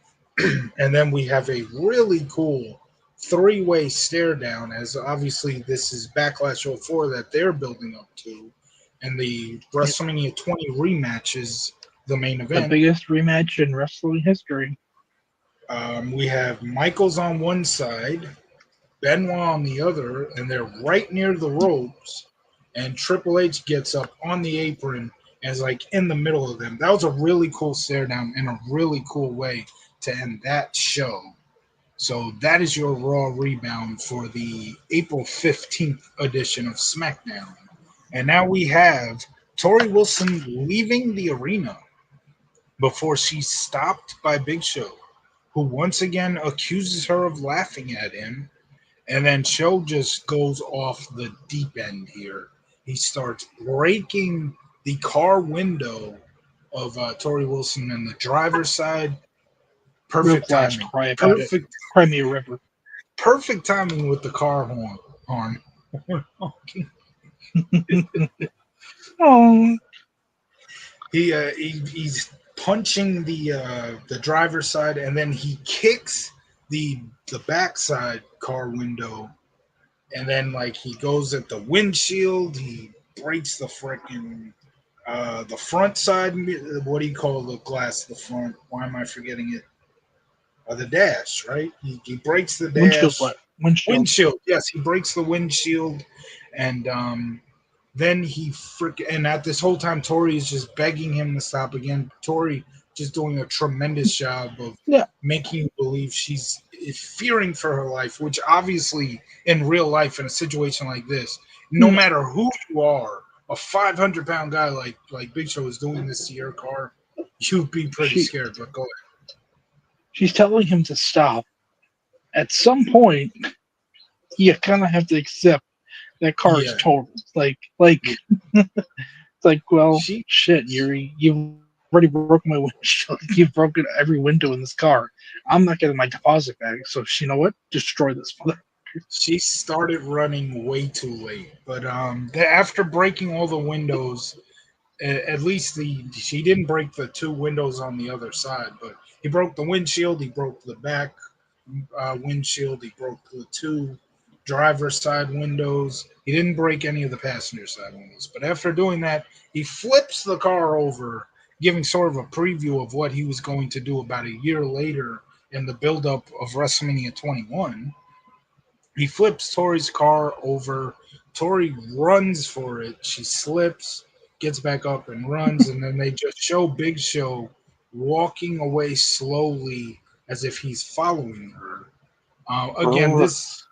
And then we have a really cool three-way stare down, as obviously this is Backlash 04 that they're building up to. And the WrestleMania 20 rematch is the main event. The biggest rematch in wrestling history. We have Michaels on one side, Benoit on the other, and they're right near the ropes. And Triple H gets up on the apron and is like in the middle of them. That was a really cool stare down and a really cool way to end that show. So that is your Raw rebound for the April 15th edition of Smackdown. And now we have Tori Wilson leaving the arena before she's stopped by Big Show, who once again accuses her of laughing at him. And then Show just goes off the deep end here. He starts breaking the car window of Tori Wilson in the driver's side. Perfect timing. Cry about it. Cry me a river. Perfect timing with the car horn. Oh, He's punching the driver's side, and then he kicks the backside car window, and then like he goes at the windshield. He breaks the freaking the front side. What do you call the glass? The front. Why am I forgetting it? The dash, right? He breaks the dash. Windshield. Yes, he breaks the windshield, and then and at this whole time, Tori is just begging him to stop again. Tori just doing a tremendous job of making you believe she's fearing for her life, which obviously in real life, in a situation like this, no matter who you are, a 500-pound guy like Big Show is doing this to your car, you'd be pretty scared. But go ahead. She's telling him to stop. At some point, you kind of have to accept that car is total. Like, it's like, well, shit, you've already broken my windshield. You've broken every window in this car. I'm not getting my deposit back. So, you know what? Destroy this mother. She started running way too late. But after breaking all the windows, at least she didn't break the two windows on the other side, but he broke the windshield. He broke the back windshield. He broke the two driver's side windows. He didn't break any of the passenger side windows. But after doing that, he flips the car over, giving sort of a preview of what he was going to do about a year later in the buildup of WrestleMania 21. He flips Tori's car over. Tori runs for it. She slips, gets back up and runs, and then they just show Big Show walking away slowly as if he's following her. Again, this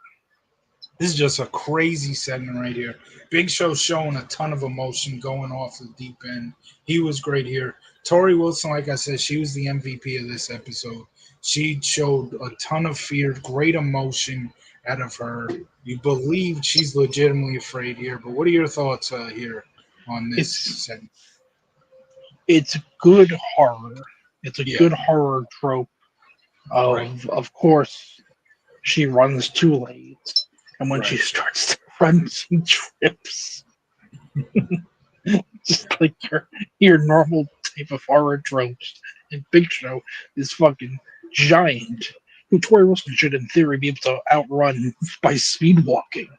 is just a crazy segment right here. Big Show showing a ton of emotion going off the deep end. He was great here. Tori Wilson, like I said, she was the MVP of this episode. She showed a ton of fear, great emotion out of her. You believe she's legitimately afraid here. But what are your thoughts here on this segment? It's good horror. It's a Yeah. good horror trope of course, she runs too late. And when she starts to run, she trips. Just like your normal type of horror tropes. And Big Show is fucking giant, who Tori Wilson should, in theory, be able to outrun by speed walking.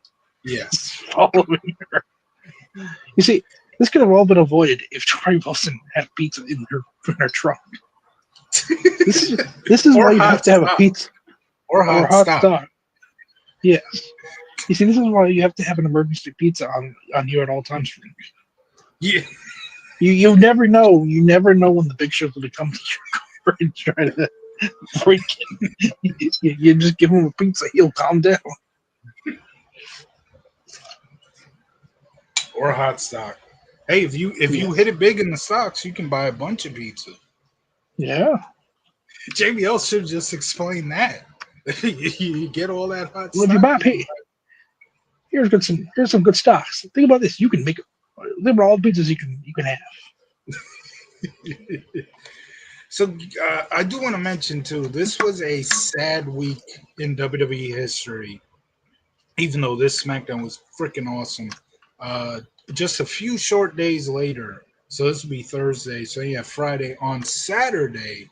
Yes. Following her. You see, this could have all been avoided if Tori Wilson had pizza in her trunk. This is why you have to have a pizza. Or hot stock. Yes. You see, this is why you have to have an emergency pizza on you at all times. Yeah. You never know. You never know when the Big Show's going to come to your car and try to break it. You just give him a pizza, he'll calm down. Or hot stock. Hey, if you hit it big in the stocks, you can buy a bunch of pizza. Yeah. JBL should just explain that. You get all that hot Well, stock. if you buy here's some good stocks. Think about this. You can make think about all the pizzas you can have. So I do want to mention too, this was a sad week in WWE history. Even though this SmackDown was freaking awesome, just a few short days later. So this would be Thursday. So yeah, Friday. On Saturday,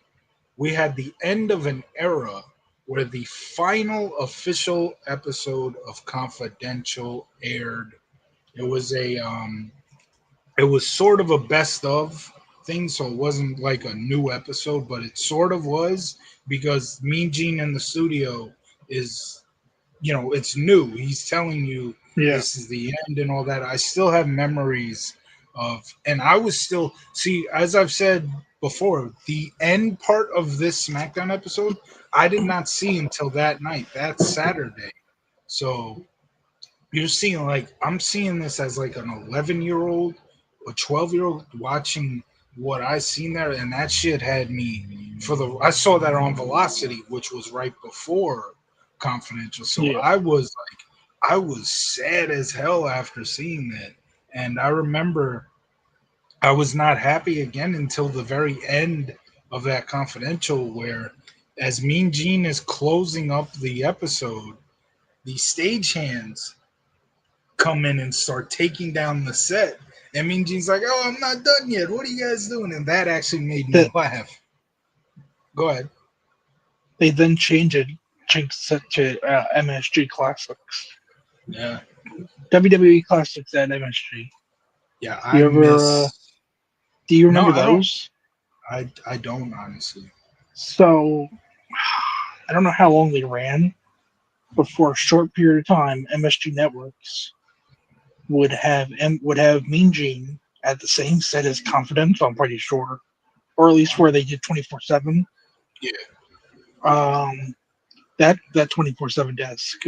we had the end of an era where the final official episode of Confidential aired. It was it was sort of a best of thing, so it wasn't like a new episode, but it sort of was because Mean Gene in the studio is, it's new. He's telling you this is the end and all that. I still have memories of, and I was still, see, as I've said before, the end part of this SmackDown episode, I did not see until that night, that Saturday. So you're seeing, like, I'm seeing this as like an 11-year-old, a 12-year-old watching what I seen there, and that shit had me I saw that on Velocity, which was right before Confidential. So I was sad as hell after seeing that. And I remember I was not happy again until the very end of that Confidential, where as Mean Gene is closing up the episode, the stagehands come in and start taking down the set. And Mean Gene's like, "Oh, I'm not done yet. What are you guys doing?" And that actually made me laugh. Go ahead. They then changed it to MSG Classics. Yeah. WWE Classics at MSG. Yeah, do you remember those? I don't, honestly. So I don't know how long they ran, but for a short period of time, MSG Networks would have Mean Gene at the same set as Confidential, I'm pretty sure, or at least where they did 24/7. Yeah. That 24/7 desk,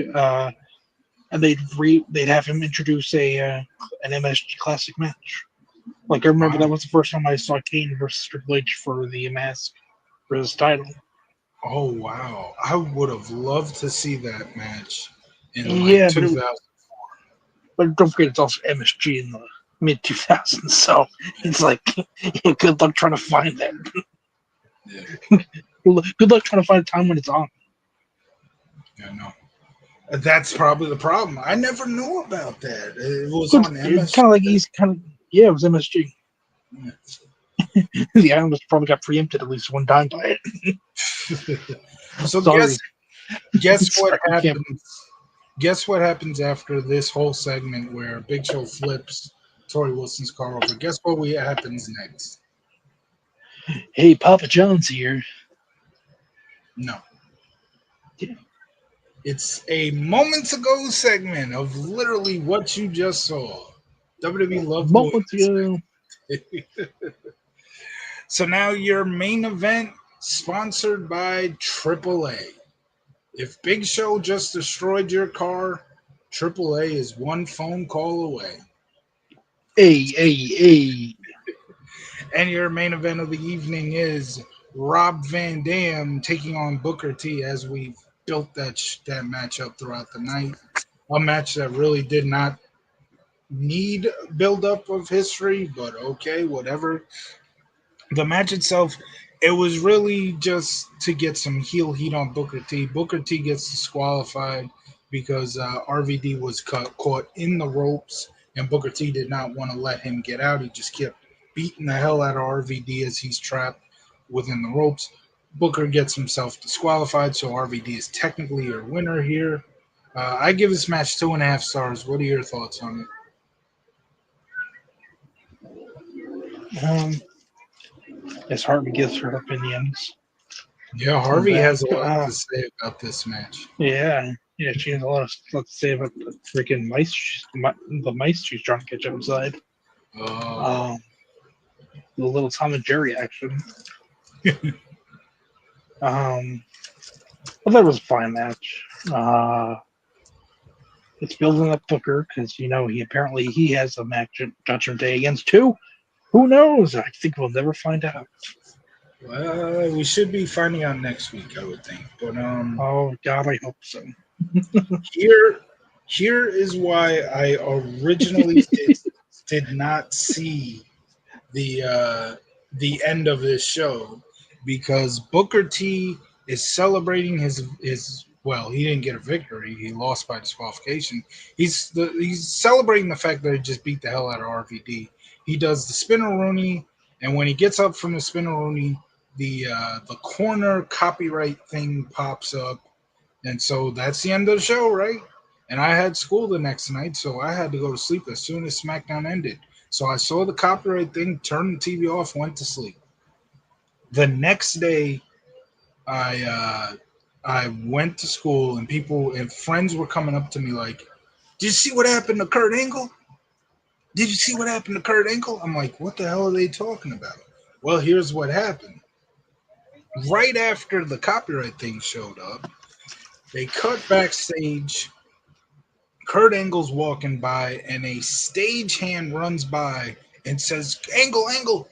and they'd have him introduce an MSG Classic match. Like I remember that was the first time I saw Kane versus Triple H for the mask for his title. Oh wow! I would have loved to see that match in 2004. But don't forget, it's also MSG in the mid 2000s, so it's like good luck trying to find that. Yeah. Good luck trying to find a time when it's on. Yeah, no. That's probably the problem. I never knew about that. It was Good. on It's MS. kind of like he's kind of yeah. It was MSG. The Islanders probably got preempted at least one time by it. So Sorry, guess what sorry, we can't. happens? Guess what happens after this whole segment where Big Show flips Tori Wilson's car over? Guess what we happens next? Hey, Papa John's here. No. Yeah. It's a moments ago segment of literally what you just saw. WWE loved doing Moments this ago. segment. So now your main event sponsored by AAA. If Big Show just destroyed your car, AAA is one phone call away. Hey. And your main event of the evening is Rob Van Dam taking on Booker T as we've built that match up throughout the night. A match that really did not need build up of history, but okay, whatever. The match itself, it was really just to get some heel heat on Booker T. Booker T gets disqualified because RVD was caught in the ropes, and Booker T did not want to let him get out. He just kept beating the hell out of RVD as he's trapped within the ropes. Booker gets himself disqualified, so RVD is technically your winner here. I give this match 2.5 stars. What are your thoughts on it? Um, as Harvey gives her opinions Yeah, on Harvey that. has a lot to say about this match. Yeah, she has a lot to say about the freaking mice. The mice she's trying to catch outside. Uh, Um, the little Tom and Jerry action. Um, but that was a fine match. It's building up Booker because he has a match at Judgment Day against two. Who knows? I think we'll never find out. well, we should be finding out next week, I would think. But Oh God, I hope so. here, here is why I originally did not see the end of this show because Booker T is celebrating his well, he didn't get a victory. He lost by disqualification. He's celebrating the fact that he just beat the hell out of RVD. He does the spinneroonie, and when he gets up from the spinneroonie, the corner copyright thing pops up, and so that's the end of the show, right? And I had school the next night, so I had to go to sleep as soon as SmackDown ended. So I saw the copyright thing, turned the TV off, went to sleep. The next day, I went to school, and people and friends were coming up to me like, "Did you see what happened to Kurt Angle? Did you see what happened to Kurt Angle?" I'm like, "What the hell are they talking about?" Well, here's what happened. Right after the copyright thing showed up, they cut backstage. Kurt Angle's walking by, and a stagehand runs by and says, Angle,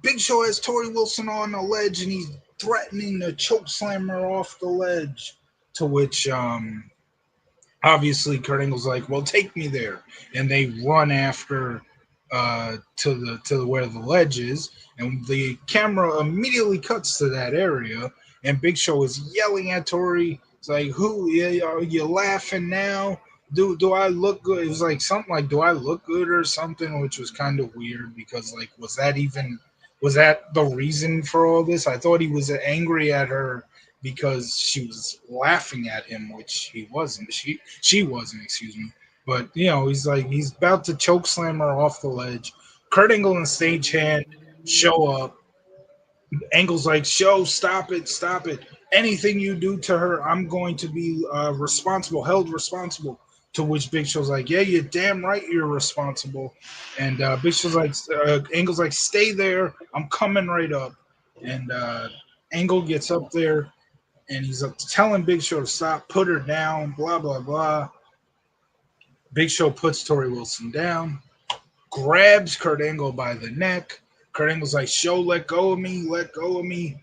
Big Show has Tori Wilson on the ledge, and he's threatening to choke slam her off the ledge." To which, obviously, Kurt Angle's like, "Well, take me there," and they run after to where the ledge is, and the camera immediately cuts to that area, and Big Show is yelling at Tori. It's like, "Who? Yeah, are you laughing now? Do I look good?" It was like something like, "Do I look good?" or something, which was kind of weird because like, was that the reason for all this? I thought he was angry at her because she was laughing at him, which he wasn't. She wasn't, excuse me. But he's like he's about to choke slam her off the ledge. Kurt Angle and Stagehand show up. Angle's like, "Show, stop it, stop it! Anything you do to her, I'm going to be held responsible." To which Big Show's like, "Yeah, you're damn right, you're responsible." And Big Show's like, Angle's like, "Stay there, I'm coming right up." And Angle gets up there, and he's telling Big Show to stop, put her down, blah blah blah. Big Show puts Tori Wilson down, grabs Kurt Angle by the neck. Kurt Angle's like, "Show, let go of me, let go of me."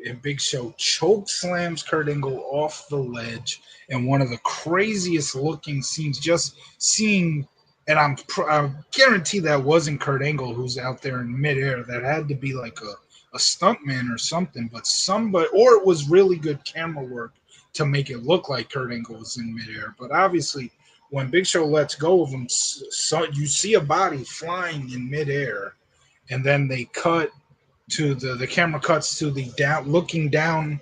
And Big Show choke slams Kurt Angle off the ledge. And one of the craziest looking scenes, just seeing, and I guarantee that wasn't Kurt Angle who's out there in midair. That had to be like a stuntman or something, but somebody, or it was really good camera work to make it look like Kurt Angle was in midair. But obviously, when Big Show lets go of him, so you see a body flying in midair, and then they cut to the camera cuts to the down looking down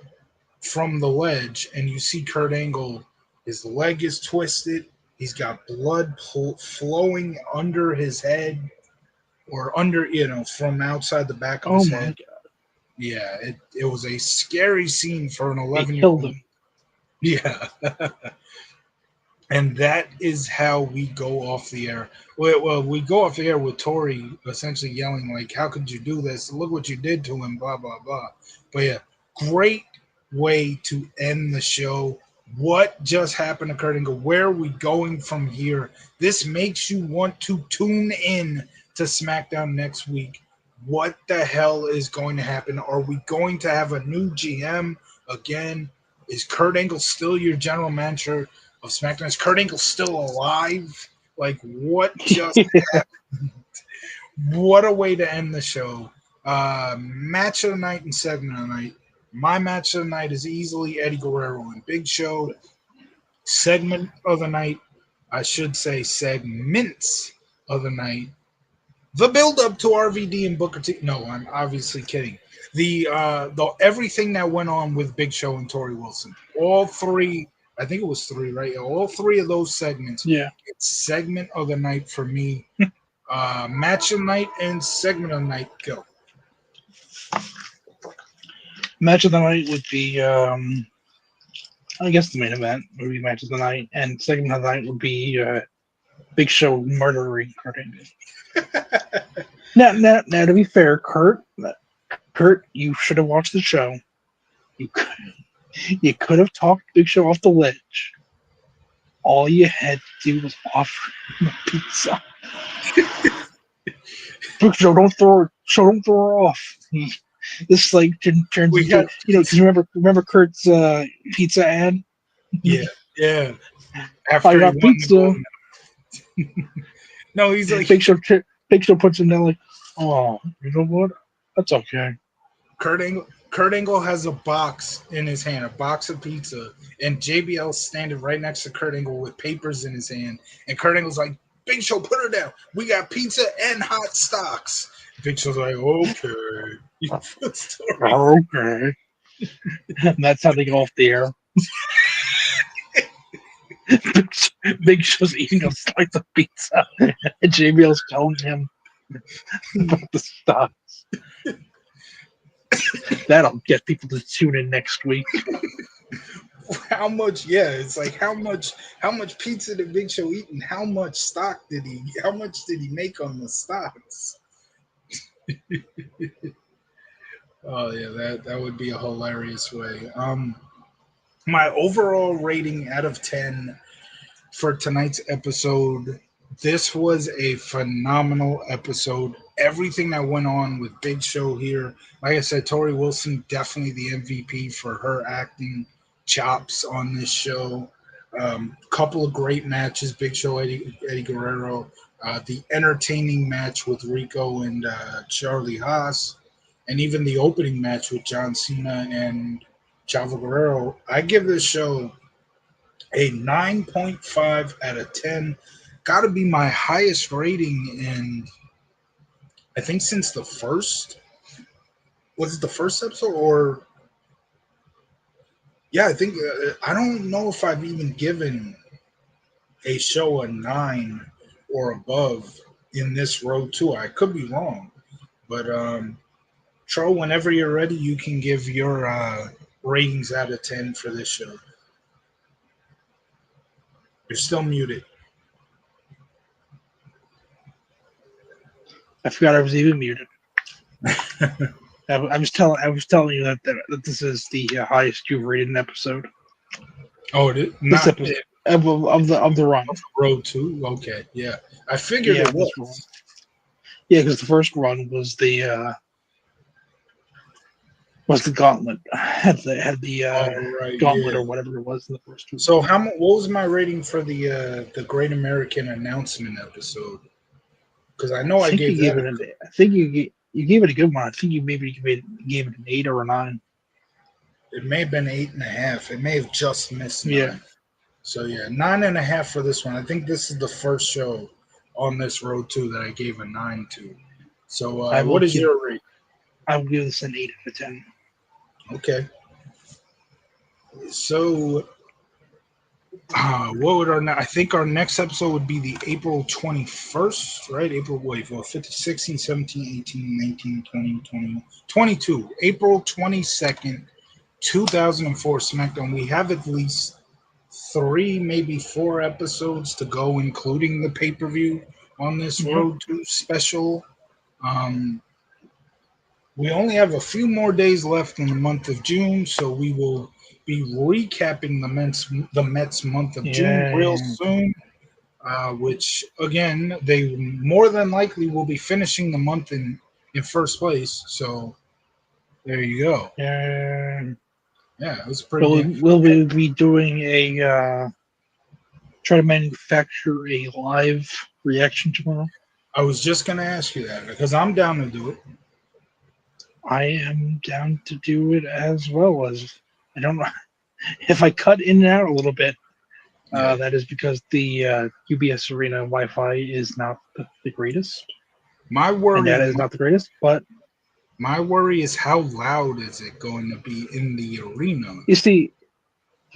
from the ledge, and you see Kurt Angle. His leg is twisted. He's got blood flowing under his head, or under, from outside the back of Oh his my head. god! Yeah, it was a scary scene for an They 11-year-old. killed him. Yeah. And that is how we go off the air. Well, we go off the air with Tori essentially yelling, like, how could you do this? Look what you did to him, blah, blah, blah. But yeah, great way to end the show. What just happened to Kurt Angle? Where are we going from here? This makes you want to tune in to SmackDown next week. What the hell is going to happen? Are we going to have a new GM again? Is Kurt Angle still your general manager of SmackDown? Is Kurt Angle still alive? Like, what just happened? What a way to end the show. Match of the night and segment of the night. My match of the night is easily Eddie Guerrero and Big Show. Segment of the night, I should say segments of the night. The build up to RVD and Booker T. No, I'm obviously kidding. The everything that went on with Big Show and Tori Wilson. All three, I think it was three, right? All three of those segments. Yeah. It's segment of the night for me. Match of the night and segment of the night. Go. Match of the night would be, I guess the main event would be match of the night, and segment of the night would be Big Show murdering Kurt Angle. Now, to be fair, Kurt, you should have watched the show. You could have talked Big Show off the ledge. All you had to do was offer him a pizza. Big Show, don't throw her off. This like turns into, because remember Kurt's pizza ad. Yeah. After I got pizza. No, he's like Big Show puts him there like, oh, you know what? That's okay. Kurt Angle has a box in his hand, a box of pizza, and JBL's standing right next to Kurt Angle with papers in his hand. And Kurt Angle's like, Big Show, put her down. We got pizza and hot stocks. Big Show's like, okay. Okay. And that's how they go off the air. Big Show's eating a slice of pizza, and JBL's telling him about the stocks. That'll get people to tune in next week. How much? Yeah, it's like how much pizza did Big Show eat, and how much stock did he? How much did he make on the stocks? Oh yeah, that would be a hilarious way. My overall rating out of 10 for tonight's episode. This was a phenomenal episode. Everything that went on with Big Show here, like I said, Tori Wilson definitely the MVP for her acting chops on this show. Couple of great matches, Big Show, Eddie Guerrero, the entertaining match with Rico and Charlie Haas, and even the opening match with John Cena and Chavo Guerrero. I give this show a 9.5 out of 10. Got to be my highest rating in, I think, since the first. Was it the first episode? Or yeah, I think I don't know if I've even given a show a 9 or above in this road too. I could be wrong, but Tro, whenever you're ready, you can give your ratings out of 10 for this show. You're still muted. I forgot I was even muted. I was telling you that this is the highest you've rated an episode. Oh, it is? This episode of the run. Road 2? Okay, yeah. I figured it was. Yeah, because the first run was the gauntlet. Had the gauntlet or whatever it was in the first one. So what was my rating for the Great American Announcement episode? Because I know I gave it. I think you gave it a good one. I think you maybe gave it an 8 or a 9. It may have been 8.5. It may have just missed Yeah, 9. So yeah, 9.5 for this one. I think this is the first show on this road too that I gave a 9 to. So I will what is give your rate? I will give this an 8 out of 10. Okay. So what would I think our next episode would be the April 21st, right? April, wait, well, 15, 16, 17, 18, 19, 20, 21, 22. April 22nd, 2004 SmackDown. We have at least 3, maybe 4 episodes to go, including the pay per view on this Yep. Road to special. Um, we only have a few more days left in the month of June, so we will be recapping the Mets month of June real Yeah, soon. Which again, they more than likely will be finishing the month in first place. So there you go. yeah. Yeah, it was pretty damn. Will we be doing a try to manufacture a live reaction tomorrow? I was just gonna ask you that because I'm down to do it. I am down to do it as well. As I don't know if I cut in and out a little bit. Yeah. That is because the UBS Arena Wi-Fi is not the greatest, My and worry, data is not the greatest. But my worry is how loud is it going to be in the arena? you see,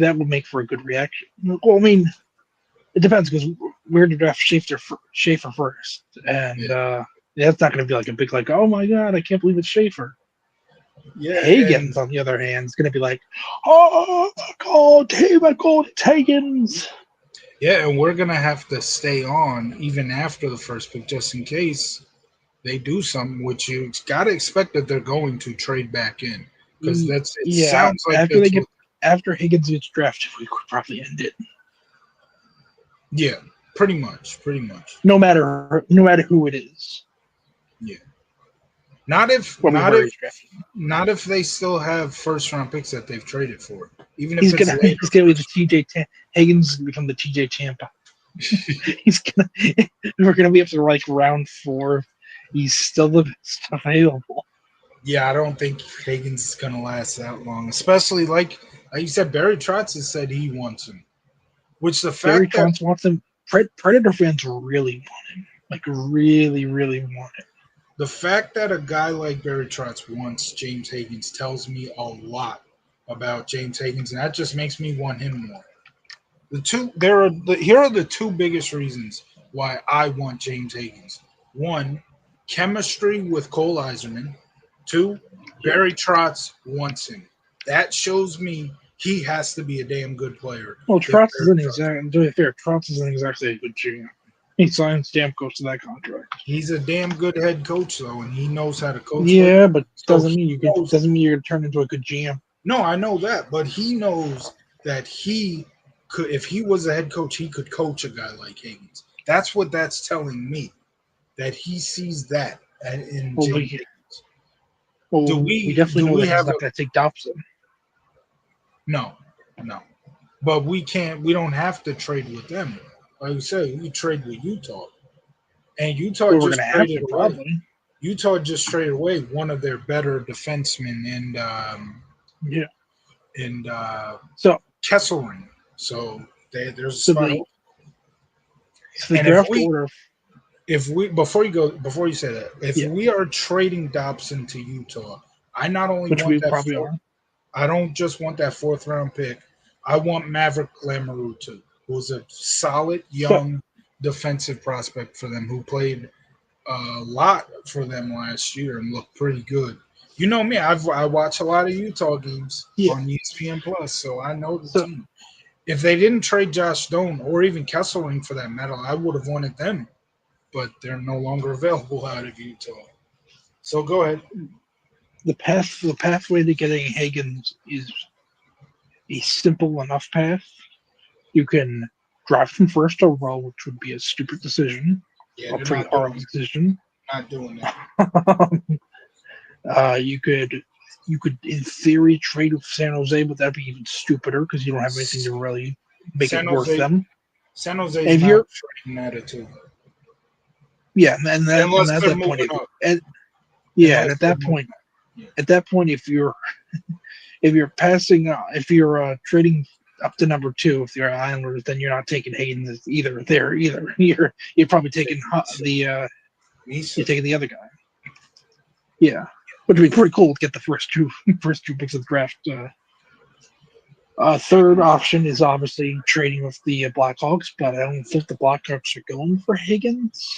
that would make for a good reaction. Well, I mean, it depends because we're to draft Schaefer first, and Yeah, that's not going to be like a big like, oh my god, I can't believe it's Schaefer. yeah, and Higgins, on the other hand, is going to be like, oh god, I called it's Higgins. yeah, and we're gonna have to stay on even after the first pick just in case they do something, which you gotta expect that they're going to trade back in because that's it. Yeah, Sounds like that's what. after Higgins gets drafted, we could probably end it. Yeah, pretty much, pretty much. No matter who it is. Yeah, not if, Well, not if, he's drafted. not if they still have first round picks that they've traded for. Even if it's later. He's gonna be the Higgins is gonna become the TJ Tampa. He's gonna we're gonna be up to like round 4. He's still the best available. Yeah, I don't think Higgins is gonna last that long, especially like you said, Barry Trotz has said he wants him. Which the Barry fact that Trotz wants him. Predator fans really want him. Like really, really want him. the fact that a guy like Barry Trotz wants James Higgins tells me a lot about James Higgins, and that just makes me want him more. Here are the 2 biggest reasons why I want James Higgins. 1, chemistry with Cole Iserman. 2, Barry Trotz wants him. That shows me he has to be a damn good player. Well, Trotz isn't exactly a good GM. He signs Stamkos to that contract. He's a damn good head coach though, and he knows how to coach. Yeah, but So doesn't mean you're gonna turn into a good GM. No, I know that, but he knows that he could, if he was a head coach, he could coach a guy like Higgins. That's what that's telling me. That he sees that in Well, James. we definitely know that he's not going to take Dobson. No, no. But we can't. We don't have to trade with them. Like we said, we trade with Utah, and Utah just traded away. Probably. Utah just traded away one of their better defensemen, and so Kesselring. So there's a spot. So the draft order. If we before you say that, if we are trading Dobson to Utah, I not only Which want we that probably are. I don't just want that 4th round pick. I want Maverick Lamoureux too, who's a solid young defensive prospect for them who played a lot for them last year and looked pretty good. You know me, I watch a lot of Utah games on ESPN Plus, so I know the team. If they didn't trade Josh Doan or even Kesselring for that matter, I would have wanted them, but they're no longer available out of Utah. So go ahead. The pathway to getting Higgins is a simple enough path. You can draft him first overall, which would be a stupid decision, a pretty horrible decision. Not doing that. You could in theory trade with San Jose, but that'd be even stupider because you don't have anything to really make it worth them. San Jose is not trading attitude. Yeah, and at that point, at that point, if if you're passing, if you're trading up to number 2, if you're Islanders, then you're not taking Hayden either. There either. You're probably taking you're taking the other guy. Yeah, which would be pretty cool to get the first two picks of the draft. Third option is obviously trading with the Blackhawks, but I don't think the Blackhawks are going for Higgins.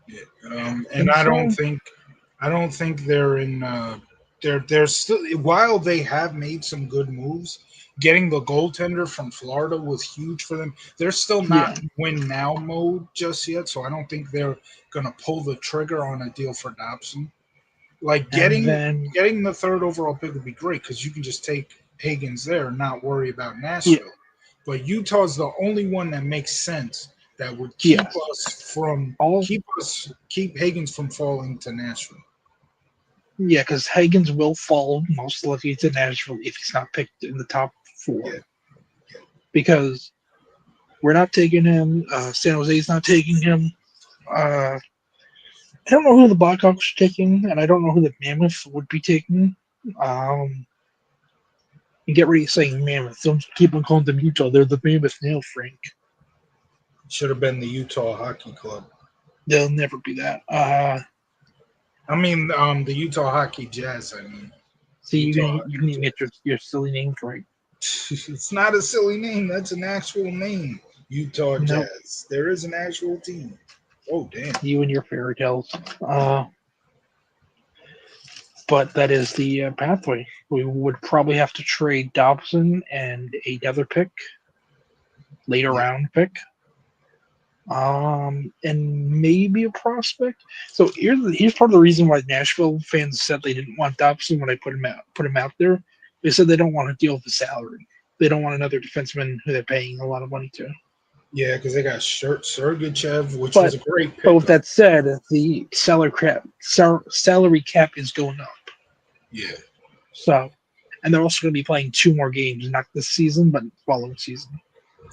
Yeah, and I don't think they're in. They're still, while they have made some good moves. Getting the goaltender from Florida was huge for them. They're still not in win now mode just yet, so I don't think they're gonna pull the trigger on a deal for Dobson. Like getting the third overall pick would be great because you can just take Higgins there and not worry about Nashville. Yeah. But Utah's the only one that makes sense that would keep us from keep Higgins from falling to Nashville. Yeah, because Higgins will fall most likely to Nashville if he's not picked in the top 4. Yeah. Because we're not taking him. San Jose's not taking him. I don't know who the Blackhawks are taking, and I don't know who the Mammoth would be taking. You get ready saying Mammoth. Don't keep on calling them Utah. They're the Mammoth now, Frank. Should have been the Utah Hockey Club. They'll never be that. I mean, the Utah Hockey Jazz. I mean, see, you need to get your silly names right. It's not a silly name. That's an actual name. Utah Jazz. There is an actual team. Oh, damn. You and your fairy tales. But that is the pathway. We would probably have to trade Dobson and another pick, later round pick, and maybe a prospect. So here's part of the reason why Nashville fans said they didn't want Dobson when I put him out there. They said they don't want to deal with the salary. They don't want another defenseman who they're paying a lot of money to. Yeah, because they got Sergachev, which was a great pick. But with that said, the salary cap is going up. Yeah. So, and they're also going to be playing 2 more games, not this season, but following season.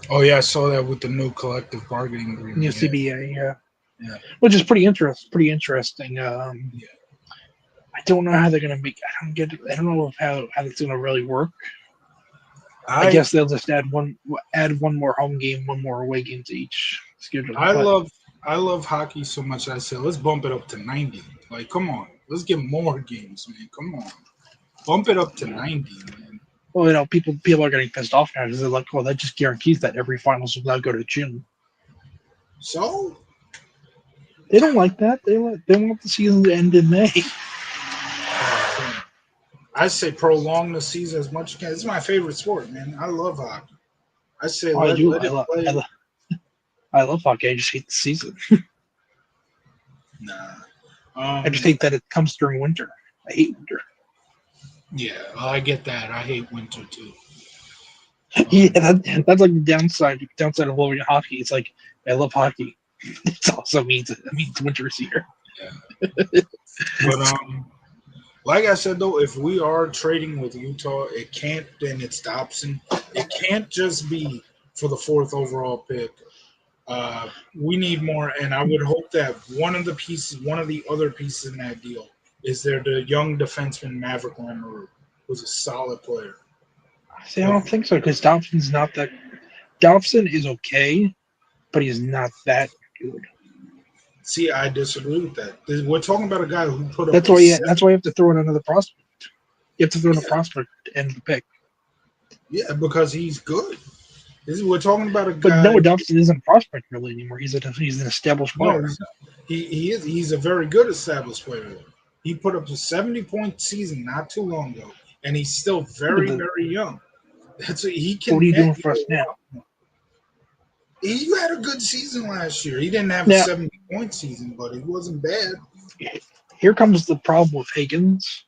Oh yeah, I saw that with the new collective bargaining agreement. New CBA, yeah. Which is pretty interesting. I don't know how they're going to make. I don't know how it's going to really work. I guess they'll just add one more home game, one more away game to each schedule. I love hockey so much. I said, let's bump it up to 90. Like, come on, let's get more games, man. Come on, bump it up to 90, man. Well, people are getting pissed off now because they're like, well, that just guarantees that every finals will now go to June. So they don't like that. They want the season to end in May. I say prolong the season as much as you can. It's my favorite sport, man. I love hockey. I say I love hockey. I just hate the season. Nah. I just hate that it comes during winter. I hate winter. Yeah, I get that. I hate winter too. Yeah, that's like the downside of loving hockey. It's like I love hockey. It also means winter's here. Yeah. But like I said though, if we are trading with Utah, it can't. Then it's Dobson. It can't just be for the 4th overall pick. We need more, and I would hope that one of the other pieces in that deal is the young defenseman Maverick Lamoureux, who's a solid player. See, I don't think so because Dobson's not that. Dobson is okay, but he's not that good. See, I disagree with that. We're talking about a guy who put up. That's why you have to throw in another prospect. You have to throw in a prospect and the pick. Yeah, because he's good. We're talking about a guy. But Noah Dobson isn't a prospect really anymore. He's an established player. No, he is. He's a very good established player. He put up a 70-point season not too long ago, and he's still very, very young. He can. What are you doing for us now? He had a good season last year. He didn't have a 70-point season, but he wasn't bad. Here comes the problem with Higgins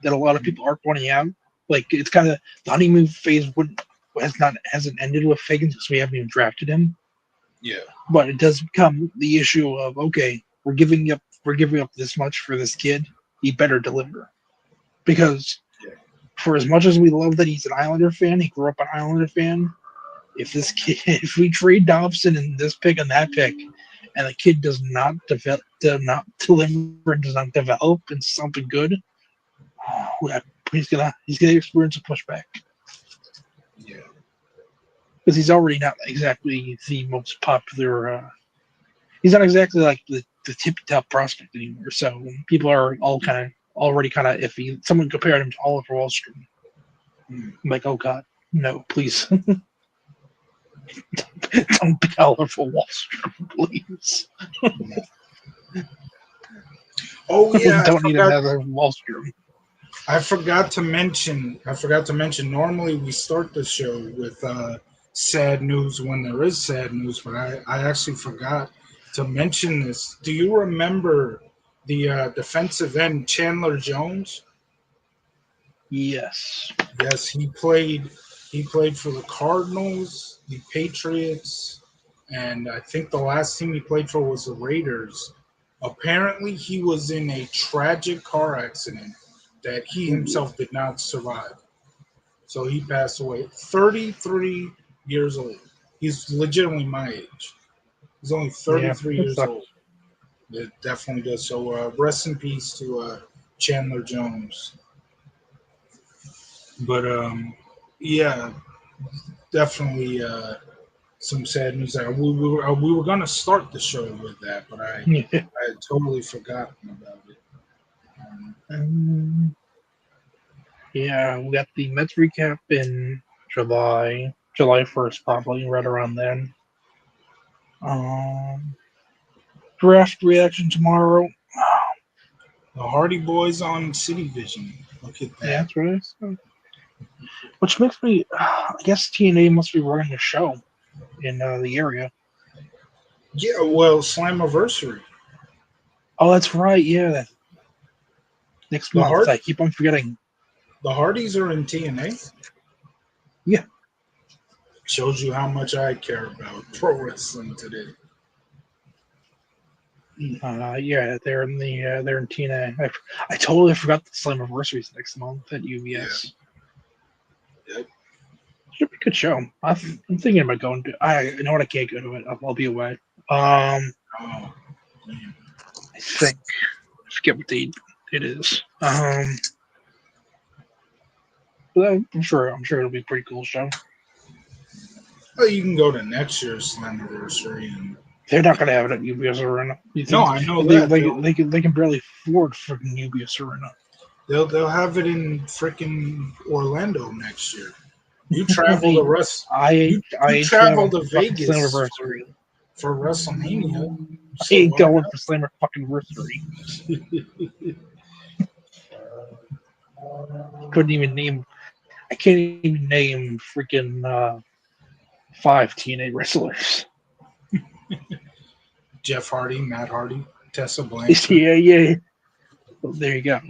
that a lot of people are pointing out. Like it's kind of the honeymoon phase hasn't ended with Higgins because we haven't even drafted him. Yeah. But it does become the issue of we're giving up this much for this kid. He better deliver. Because for as much as we love that he's an Islander fan, he grew up an Islander fan. If we trade Dobson in this pick and that pick, and the kid does not deliver and does not develop into something good, that he's gonna experience a pushback Yeah. because he's already not exactly the most popular. He's not exactly like the tippy top prospect anymore. So people are all already kind of iffy. Someone compared him to Oliver Wall Street. I'm like, oh God, no, please. Don't be Oliver Wall Street, please. Oh We yeah, don't need another Wall Street. I forgot to mention. Normally we start the show with sad news when there is sad news, but I actually forgot to mention this. Do you remember the defensive end Chandler Jones? Yes. Yes, he played. He played for the Cardinals, the Patriots, and I think the last team he played for was the Raiders. Apparently, he was in a tragic car accident that he himself did not survive. So he passed away. 33 years old. He's legitimately my age. He's only Yeah, 33 it years sucks. old. It definitely does. So rest in peace to Chandler Jones. But yeah, definitely some sad news. We were gonna start the show with that, but Yeah. I had totally forgotten about it. Um, yeah, we got the Mets recap in July 1st, probably right around then. Um, Draft reaction tomorrow. The Hardy Boys on City Vision. Look at Yeah, that. that's right. So, which makes me, I guess TNA must be running a show in the area. Yeah, well, Slammiversary. Oh, that's right. Yeah, next The month. Hard I keep on forgetting. the Hardys are in TNA. Yeah. Shows you how much I care about pro wrestling today. Yeah, they're in TNA. I totally forgot the Slammiversary's next month at Yeah. UBS. Yep. Should be a good show. I'm thinking about going to. I know what I can't go to it. I'll be away. Oh, man. I think I forget what date it is. But I'm sure it'll be a pretty cool show. Well, you can go to next year's Slammiversary and They're not gonna have it at UBS Arena. You no, think I know that they can barely afford freaking UBS Arena. they'll have it in freaking Orlando next year. You travel to Hey, Russ. I You ain't travel traveling to for fucking Vegas Slammiversary. for WrestleMania. I So ain't why going for Slammer fucking Versary. not? Couldn't even name. I can't even name freaking 5 TNA wrestlers. Jeff Hardy, Matt Hardy, Tessa Blanchard, Yeah. Well, there you go.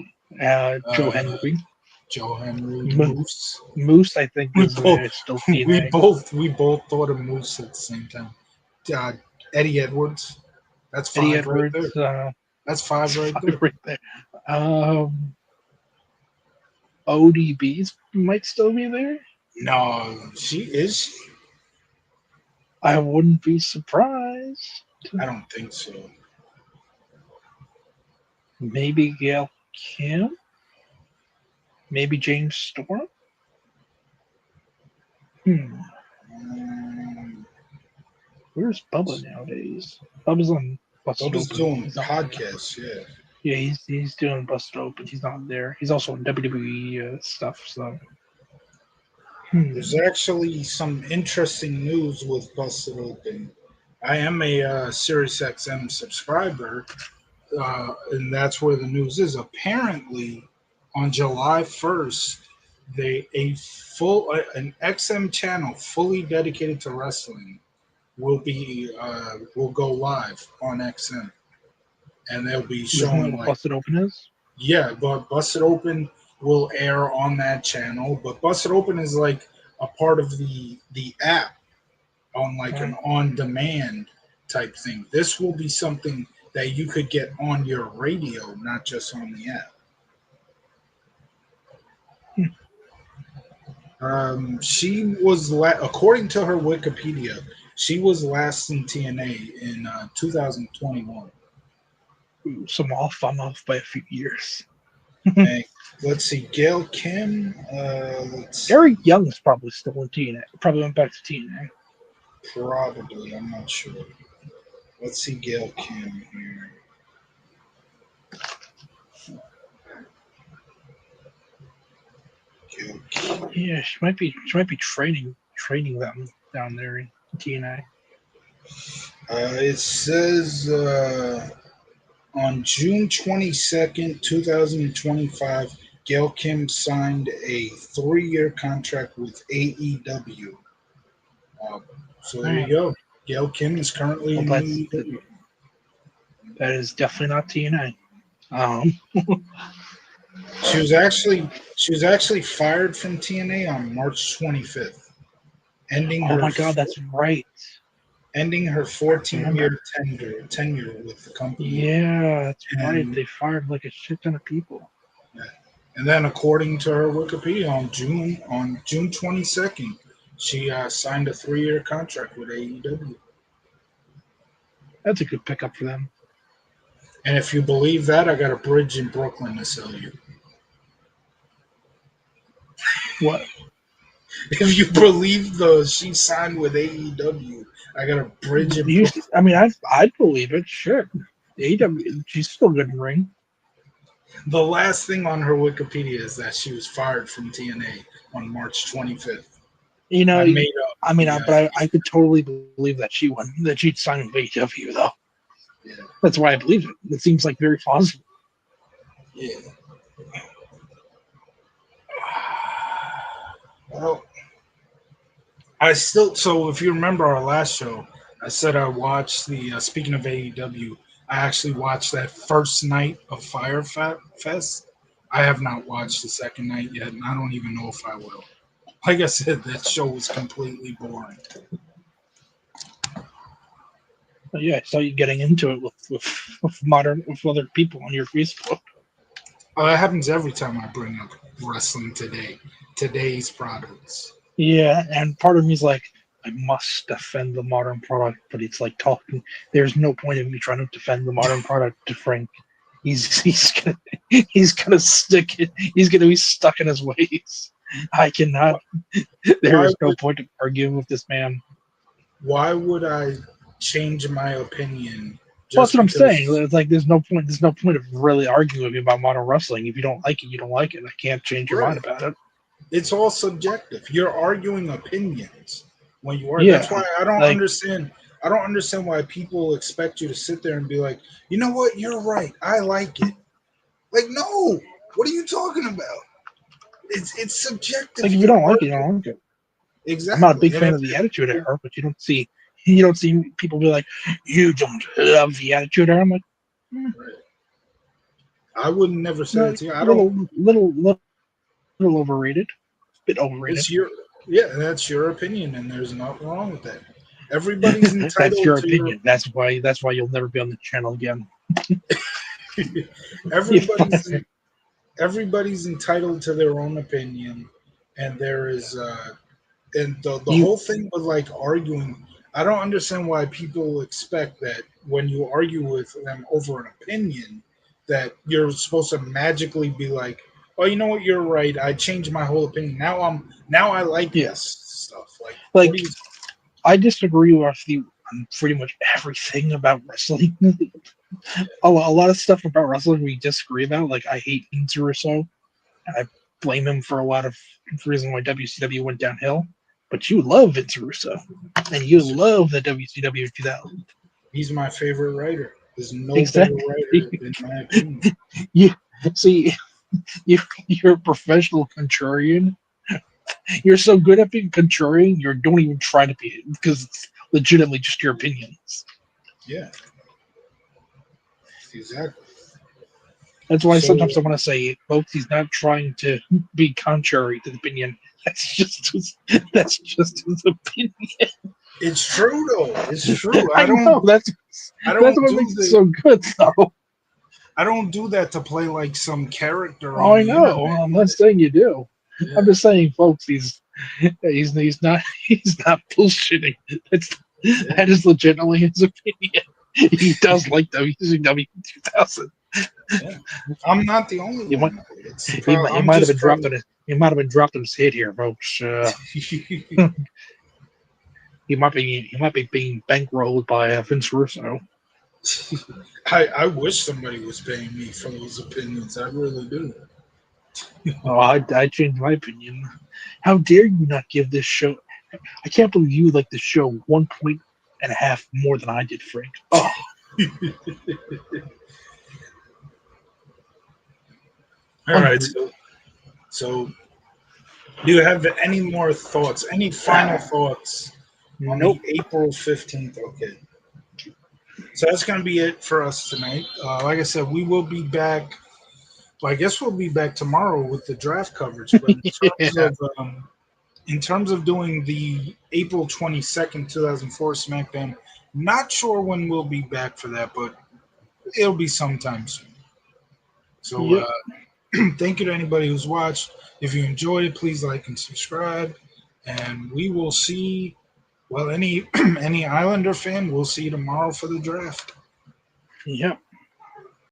Joe uh, Henry, Joe Henry, Mo- Moose. Moose. I think We is both still we TNA. both thought of Moose at the same time. Eddie Edwards. That's Eddie five right there. Edwards. That's five right 5 there. right there. ODBs might still be there. No, she is. I wouldn't be surprised. I don't think so. Maybe Gail Kim. Maybe James Storm. Um, Where's Bubba nowadays? Bubba's on Busted Bubba's Open. doing He's not there. podcasts. Yeah. Yeah, he's doing Busted Open. He's not there. He's also in WWE stuff. So There's actually some interesting news with Busted Open. I am a SiriusXM subscriber, and that's where the news is. Apparently, on July 1st, an XM channel fully dedicated to wrestling will go live on XM, and they'll be isn't that showing what like Busted Open is? yeah, but Busted Open will air on that channel. But Busted Open is like a part of the app on like an on demand type thing. This will be something that you could get on your radio, not just on the app. She was according to her Wikipedia, she was last in TNA in 2021. Ooh, so I'm off by a few years. Hey, let's see. Gail Kim. Let's see. Eric Young is probably still in TNA. Probably went back to TNA. Probably. I'm not sure. Let's see Gail Kim here. Gail Kim. Yeah, she might be training them down there in TNA. It says on June 22nd, 2025, Gail Kim signed a 3-year contract with AEW. Uh, so there you go. Gail Kim is currently Well, in AEW. that is definitely not TNA. She was actually fired from TNA on March 25th, ending Oh her my God, that's right. ending her 14-year tenure with the company. Yeah, that's right. And They fired like a shit ton of people. And then, according to her Wikipedia, on June 22nd, she signed a 3-year contract with AEW. That's a good pickup for them. And if you believe that, I got a bridge in Brooklyn to sell you. What? If you believe she signed with AEW, I got a bridge in Brooklyn. I mean, I'd believe it. Sure. AEW, she's still good in ring. The last thing on her Wikipedia is that she was fired from TNA on March 25th. You know, but I could totally believe that she'd sign with AEW though. Yeah. That's why I believe it. It seems like very plausible. Yeah. Well, so if you remember our last show, I said I watched speaking of AEW, I actually watched that first night of Fire Fest. I have not watched the second night yet, and I don't even know if I will. Like I said, that show was completely boring. But yeah, I saw you getting into it with other people on your Facebook. That happens every time I bring up wrestling today's products. Yeah, and part of me is like, I must defend the modern product, but it's like talking. There's no point in me trying to defend the modern product to Frank. He's gonna stick it. He's gonna be stuck in his ways. I cannot. There is no point in arguing with this man. Why would I change my opinion? Well, that's what I'm saying. It's like there's no point. There's no point of really arguing with me about modern wrestling. If you don't like it, you don't like it. I can't change your mind about it. It's all subjective. You're arguing opinions when you are. Yeah, that's why I don't understand. I don't understand why people expect you to sit there and be like, you know what, you're right. I like it. Like, no. What are you talking about? It's subjective. Like if you don't like it, you don't like it. Exactly. I'm not a big fan of the Attitude Era, but you don't see people be like, you don't love the Attitude Era. I'm like, right. I would never say that to you. I don't. Little overrated. Bit overrated. That's your opinion, and there's nothing wrong with that. Everybody's entitled. That's your opinion. That's why you'll never be on the channel again. Everybody's entitled to their own opinion, and there is and the whole thing with like arguing. I don't understand why people expect that when you argue with them over an opinion, that you're supposed to magically be like, oh, you know what? You're right. I changed my whole opinion. Now I like this stuff. Like I disagree with you on pretty much everything about wrestling. a lot of stuff about wrestling we disagree about. Like I hate Vince Russo, and I blame him for a lot of the reason why WCW went downhill. But you love Vince Russo, and you love the WCW 2000. He's my favorite writer. There's no better writer in my opinion. You see. You're a professional contrarian. You're so good at being contrarian, you don't even try to be it because it's legitimately just your opinions. Yeah. Exactly. That's why sometimes I want to say, folks, he's not trying to be contrary to the opinion. That's just his opinion. It's true though. It's true. I know that's what makes it so good though. I don't do that to play like some character. Oh, I know. I'm not saying you do. Yeah. I'm just saying, folks, he's not bullshitting. That is legitimately his opinion. He does like WCW 2000. Yeah. I'm not the only You might, one. It's the he, problem. he I'm might have been just dropped probably. on his, he might have been dropped on his head here, folks. He might be being bankrolled by Vince Russo. I wish somebody was paying me for those opinions. I really do. Oh, I changed my opinion. How dare you not give this show? I can't believe you like the show 1.5 more than I did, Frank. Oh, All right. unreal. So do you have any more thoughts? Any final thoughts on Nope. the April 15th? Okay. So that's going to be it for us tonight. Like I said, we will be back. Well, I guess we'll be back tomorrow with the draft coverage. But Yeah. in terms of doing the April 22nd, 2004 SmackDown, not sure when we'll be back for that, but it'll be sometime soon. So Yep. thank you to anybody who's watched. If you enjoyed it, please like and subscribe. And we will see. Well, any any Islander fan, we'll see you tomorrow for the draft. Yep.